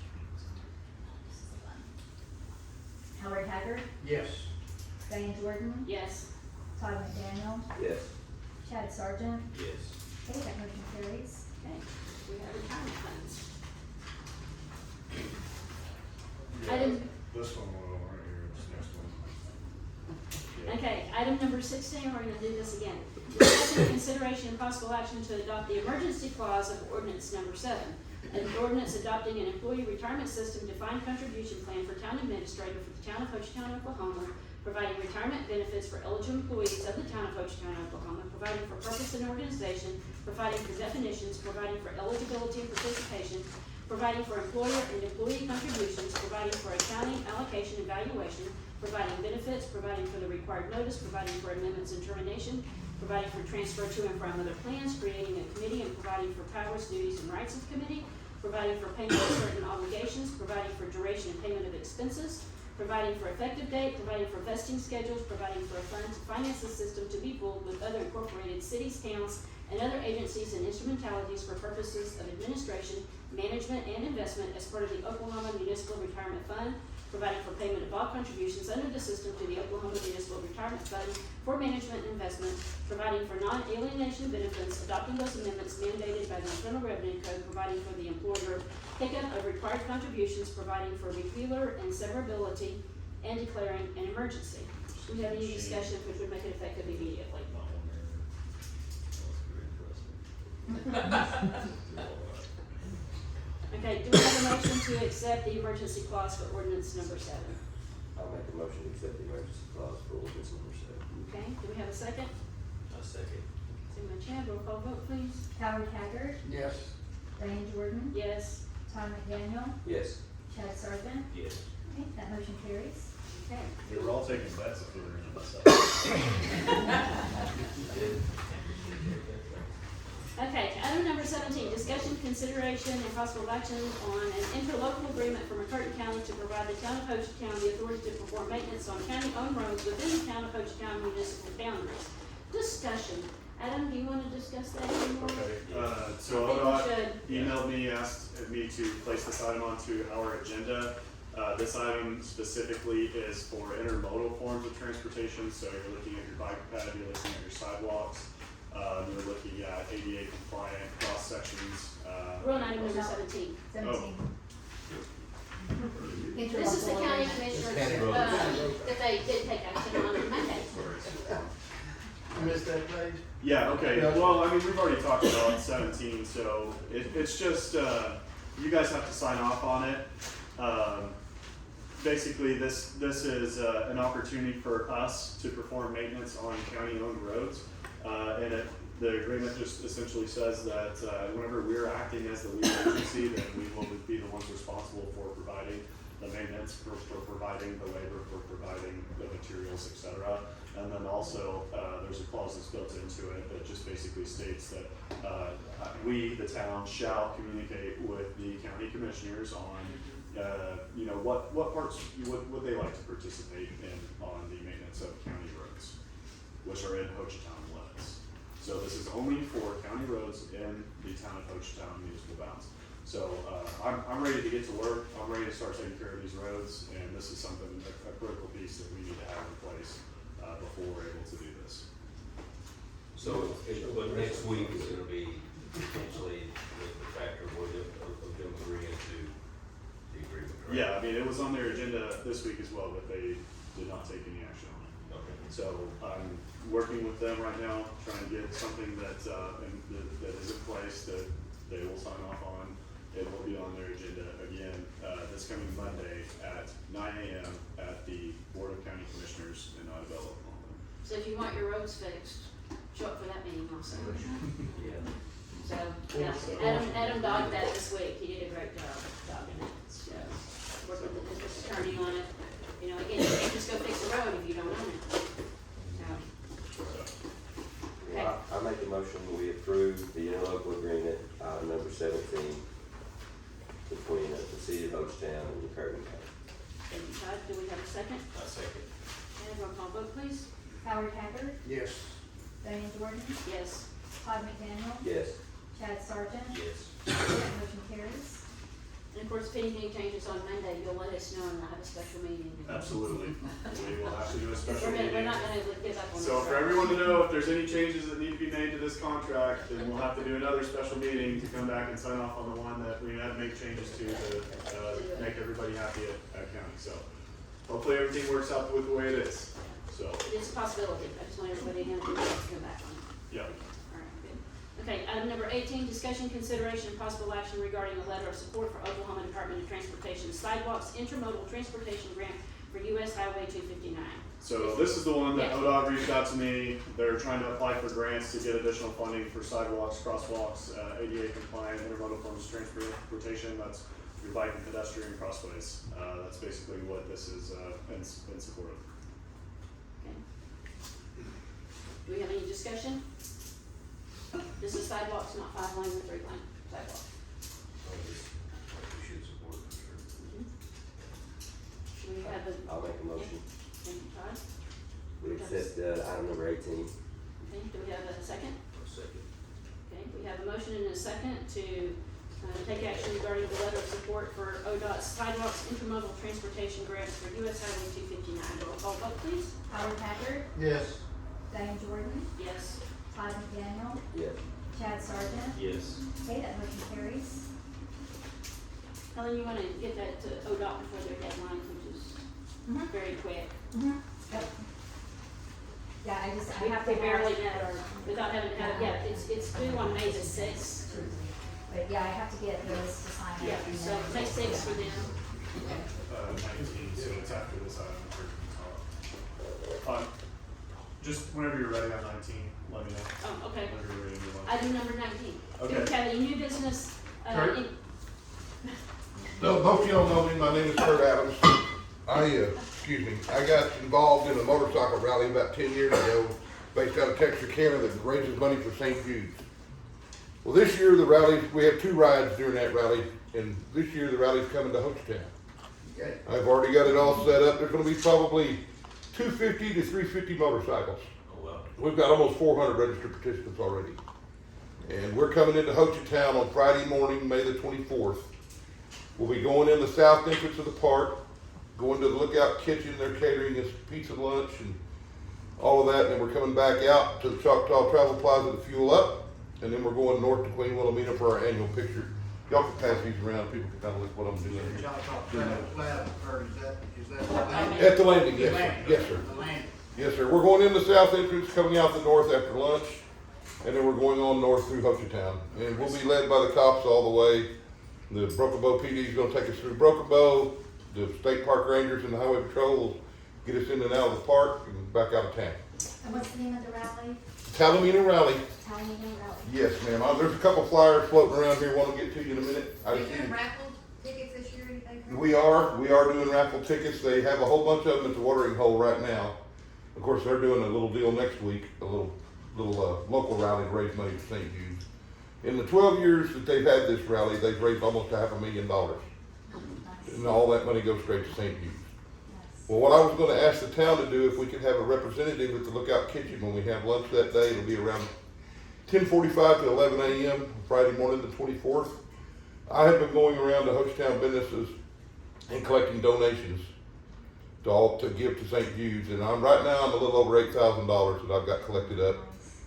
Howard Haggard,
Yes.
Diane Jordan,
Yes.
Todd McDaniel,
Yes.
Chad Sargent.
Yes.
Okay, that motion carries.
Okay, we have retirement funds.
Yeah,
Item-
this one will right here, this next one. Yeah.
Okay, item number 16, we're gonna do this again. Discussion, consideration, and possible action to adopt the emergency clause of ordinance number 7. An ordinance adopting an employee retirement system defined contribution plan for town administrator for the town of Hochatown, Oklahoma, providing retirement benefits for eligible employees of the town of Hochatown, Oklahoma, providing for purpose and organization, providing for definitions, providing for eligibility and participation, providing for employer and employee contributions, providing for accounting, allocation, and valuation, providing benefits, providing for the required notice, providing for amendments and termination, providing for transfer to and from other plans, creating a committee, and providing for powers, duties, and rights of committee, providing for payment of certain obligations, providing for duration and payment of expenses, providing for effective date, providing for vesting schedules, providing for a fund to finance the system to be pooled with other incorporated cities, towns, and other agencies and instrumentalities for purposes of administration, management, and investment as part of the Oklahoma Municipal Retirement Fund, providing for payment of all contributions under the system to the Oklahoma Municipal Retirement Fund for management and investment, providing for non-alienation benefits, adopting those amendments mandated by the Internal Revenue Code, providing for the employer pickup of required contributions, providing for repealer and severability, and declaring an emergency. Do we have any discussion which would make it effective immediately? Okay, do we have a motion to accept the emergency clause for ordinance number 7?
I'll make a motion to accept the emergency clause for ordinance number 7.
Okay, do we have a second?
I'll second.
Second by Chad, roll call vote please.
Howard Haggard,
Yes.
Diane Jordan,
Yes.
Todd McDaniel,
Yes.
Chad Sargent.
Yes.
Okay, that motion carries.
Okay.
They were all taking bets if we were in this.
Okay, item number 17, discussion, consideration, and possible action on an interlocal agreement for McCurtain County to provide the town of Hochatown the authority to perform maintenance on county-owned roads within the town of Hochatown municipal boundaries. Discussion. Adam, do you want to discuss that anymore?
Okay, so
I think we
ODOT
should.
emailed me, asked me to place this item onto our agenda. This item specifically is for intermodal forms of transportation, so you're looking at your bike path, you're looking at your sidewalks, you're looking at ADA compliant cross sections.
We're on item number 17.
17.
This is the county commissioners, that they did take action on Monday.
You missed that page?
Yeah, okay, well, I mean, we've already talked about 17, so it's just, you guys have to sign off on it. Basically, this is an opportunity for us to perform maintenance on county-owned roads. And the agreement just essentially says that, whenever we're acting as the lead agency, that we will be the ones responsible for providing the maintenance, for providing the labor, for providing the materials, et cetera. And then also, there's a clause that's built into it that just basically states that, we, the town, shall communicate with the county commissioners on, you know, what parts would they like to participate in on the maintenance of county roads, which are in Hochatown limits. So this is only for county roads in the town of Hochatown municipal bounds. So, I'm ready to get to work, I'm ready to start taking care of these roads, and this is something, a critical piece that we need to have in place, before we're able to do this.
So, but next week is gonna be potentially the factor where of them agreeing to the agreement, correct?
Yeah, I mean, it was on their agenda this week as well, but they did not take any action on it.
Okay.
So I'm working with them right now, trying to get something that is in place that they will sign off on. It will be on their agenda again, this coming Monday at 9 a.m. at the Board of County Commissioners in Ottawa.
So if you want your roads fixed, show up for that meeting also.
Yeah.
So, yeah, Adam dogged that this week, he did a great job dogging it, so, work with the district attorney on it. You know, again, you can't just go fix a road if you don't own it. So, okay,
Well, I make a motion, we approve the interlocal agreement, number 17, between the city of Hochatown and the Curtin County.
thank you, Todd, do we have a second?
I second.
And roll call vote, please.
Howard Haggard,
Yes.
Diane Jordan,
Yes.
Todd McDaniel,
Yes.
Chad Sargent.
Yes.
That motion carries.
And of course, if anything changes on Monday, you'll let us know and we'll have a special meeting.
Absolutely. We will have to do a special
We're
meeting.
not gonna give up on this.
So for
road.
everyone to know, if there's any changes that need to be made to this contract, then we'll have to do another special meeting to come back and sign off on the one that we had to make changes to make everybody happy at county. So hopefully everything works out with the way it is. So,
It's a possibility, I just want everybody to know to come back on it.
yeah.
Alright, good. Okay, item number 18, discussion, consideration, and possible action regarding a letter of support for Oklahoma Department of Transportation sidewalks intermodal transportation grant for US Highway 259.
So this is the one that
Yes.
ODOT reached out to me. They're trying to apply for grants to get additional funding for sidewalks, crosswalks, ADA compliant, intermodal forms of transportation. That's your bike and pedestrian crossways. That's basically what this is in support of.
Okay. Do we have any discussion? This is sidewalks, not 5-lane or 3-lane sidewalk.
We should support it for sure.
Do we have a?
I'll make a motion.
Thank you, Todd.
We accept, item number 18.
Okay, do we have a second?
A second.
Okay, we have a motion and a second to take action regarding the letter of support for ODOT's sidewalks intermodal transportation grants for US Highway 259. Roll call vote, please.
Howard Haggard,
Yes.
Diane Jordan,
Yes.
Todd McDaniel,
Yes.
Chad Sargent.
Yes.
Okay, that motion carries.
Helen, you wanna get that to ODOT before their deadline, which is
Mhm.
very quick.
Yep. Yeah, I have
We
to
have to barely met or without having to have, yeah, it's due on May the 6th.
But yeah, I have to get Liz to sign it.
Yeah,
and
so
then-
May 6th for them.
19, so it's after this item. Just whenever you're ready on 19, let me know.
Oh, okay.
Whenever you're ready to move on.
Item number 19. Do we
Okay.
have any new business,
Kurt?
in-
No, most of y'all know me, my name is Kurt Adams. I got involved in a motorcycle rally about 10 years ago, based out of Texarkana, that raises money for St. Jude's. Well, this year the rally, we have 2 rides during that rally, and this year the rally's coming to Hochatown.
Okay.
I've already got it all set up, there's gonna be probably 250 to 350 motorcycles.
Oh, wow.
We've got almost 400 registered participants already. And we're coming into Hochatown on Friday morning, May the 24th. We'll be going in the south entrance of the park, going to the Lookout Kitchen, they're catering us pizza lunch and all of that, and then we're coming back out to the Choctaw Travel Plaza to fuel up, and then we're going north to Queen Wilhelmina for our annual picture. Y'all can pass these around, people can kind of look what I'm doing here. At the landing, yes, sir. Yes, sir. Yes, sir. We're going in the south entrance, coming out the north after lunch, and then we're going on north through Hochatown. And we'll be led by the cops all the way. The Broken Bow PD is gonna take us through Broken Bow. The state park rangers and the highway patrol will get us in and out of the park and back out of town.
And what's the name of the rally?
Talamina Rally.
Talamina Rally.
Yes, ma'am. There's a couple flyers floating around here. Want to get to you in a minute.
Are you doing raffle tickets this year or anything?
We are doing raffle tickets. They have a whole bunch of them at the watering hole right now. Of course, they're doing a little deal next week, a little local rally to raise money for St. Jude's. In the 12 years that they've had this rally, they've raised almost $500,000. And all that money goes straight to St. Jude's. Well, what I was gonna ask the town to do, if we could have a representative at the Lookout Kitchen when we have lunch that day, it'll be around 10:45 to 11 a.m. Friday morning, the 24th. I have been going around to Hochatown businesses and collecting donations to give to St. Jude's, and right now I'm a little over $8,000 that I've got collected up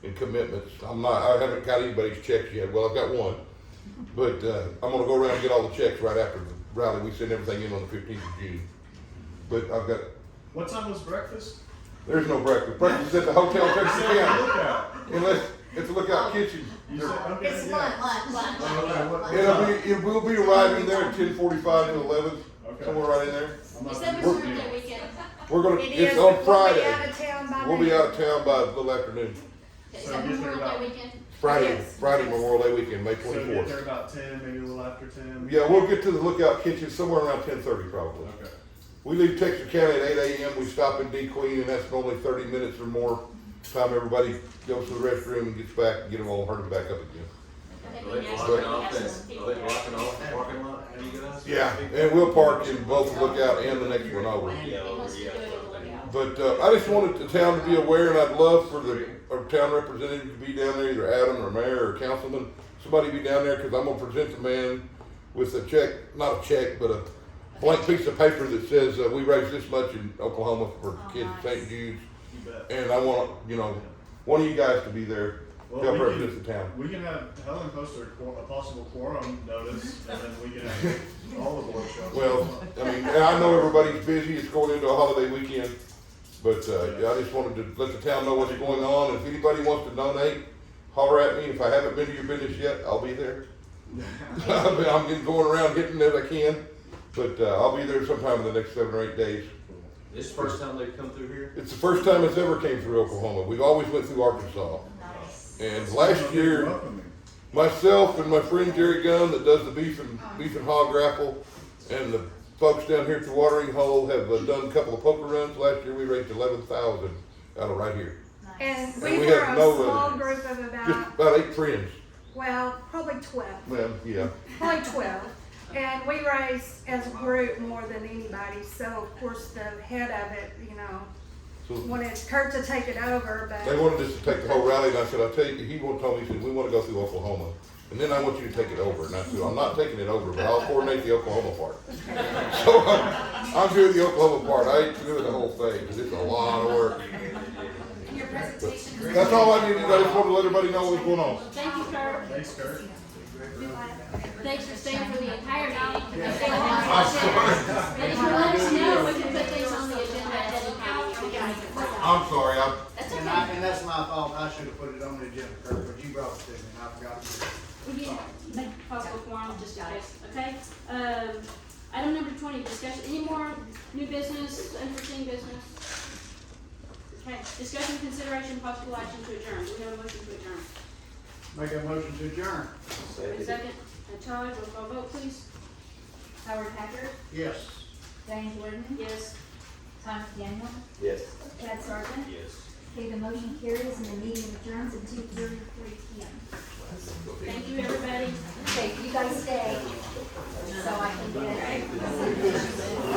in commitments. I haven't got anybody's checks yet. Well, I've got one, but I'm gonna go around and get all the checks right after the rally. We send everything in on the 15th of June. But I've got.
What time was breakfast?
There's no breakfast. Breakfast is at the Hotel Texarkana. Unless it's a Lookout Kitchen.
You said, okay,
It's
yeah.
lunch.
It will be arriving there at 10:45 to 11,
Okay.
somewhere right in there.
I'm not
You said
gonna
Mr.
do
Day
it.
weekend.
We're gonna,
It
it's
is,
on
but
Friday.
We'll be out of town by
We'll be
then.
out of town by a little afternoon.
Okay,
So
is that
get there
Memorial
about-
Day weekend?
Friday Memorial Day weekend, May
So get there
24th.
about 10, maybe a little after 10.
Yeah, we'll get to the Lookout Kitchen somewhere around 10:30 probably.
Okay.
We leave Texarkana at 8 a.m. We stop in D Queen, and that's only 30 minutes or more time everybody goes to the restroom and gets back and get them all herded back up again.
I think
Are
we
they
can
blocking
actually
off
have
that,
some
are
people
they
there.
blocking off the parking lot, how do you guys?
Yeah, and we'll park in both the Lookout and the next one over.
Yeah,
He
over,
wants to do
yeah.
it at the Lookout.
But I just wanted the town to be aware, and I'd love for our town representative to be down there, either Adam or mayor or councilman, somebody be down there, because I'm gonna present the man with a check, not a check, but a blank piece of paper that says, we raised this much in Oklahoma for kids at St. Jude's.
You bet.
And I want, one of you guys to be there,
Well,
to help
we can-
represent the town.
We can have Helen post a possible quorum notice, and then we can have all the board show up.
Well, I mean, and I know everybody's busy, it's going into a holiday weekend, but, I just wanted to let the town know what's going on. If anybody wants to donate, holler at me. If I haven't been to your business yet, I'll be there. I'm just going around hitting as I can, but, I'll be there sometime in the next 7 or 8 days.
This is the first time they've come through here?
It's the first time it's ever came through Oklahoma. We've always went through Arkansas.
Nice.
And last year,
Welcoming.
myself and my friend Jerry Gunn that does the beef and hog raffle, and the folks down here at the watering hole have done a couple of poker runs. Last year we raised 11,000 out of right here.
And
And
we
we
were
have
a
no
small
residents.
group of
Just
about,
about 8 friends.
well, probably 12.
Well, yeah.
Probably 12. And we raised as a group more than anybody. So, of course, the head of it,
So
wanted Kurt to take it over,
they
but
wanted us to take the whole rally, and I said, I'll tell you, he told me, he said, we want to go through Oklahoma. And then I want you to take it over. And I said, I'm not taking it over, but I'll coordinate the Oklahoma part. So I'm doing the Oklahoma part. I ain't doing the whole thing, because it's a lot of work.
Your presentation.
That's all I needed. I just wanted to let everybody know what's going on.
Thank you, Kurt.
Thanks, Kurt.
Thanks for staying for the entire meeting. And if
I'm sorry.
you let us know, we can put things on the agenda ahead of time.
I'm sorry.
That's
And
okay.
and that's my fault, I should have put it on the agenda, Kurt, but you brought it to me, and I forgot to do it.
We can make possible quorum just in case, okay? Item number 20, discussion, any more new business, unforeseen business? Okay, discussion, consideration, possible action to adjourn. Do we have a motion to adjourn?
Make a motion to adjourn.
A second, Todd, roll call vote, please.
Howard Haggard,
Yes.
Diane Jordan,
Yes.
Thomas Daniel,
Yes.
Chad Sargent.
Yes.
Okay, the motion carries and the meeting adjourns at 2:33 p.m.
Thank you, everybody.
Okay, you guys stay, so I can get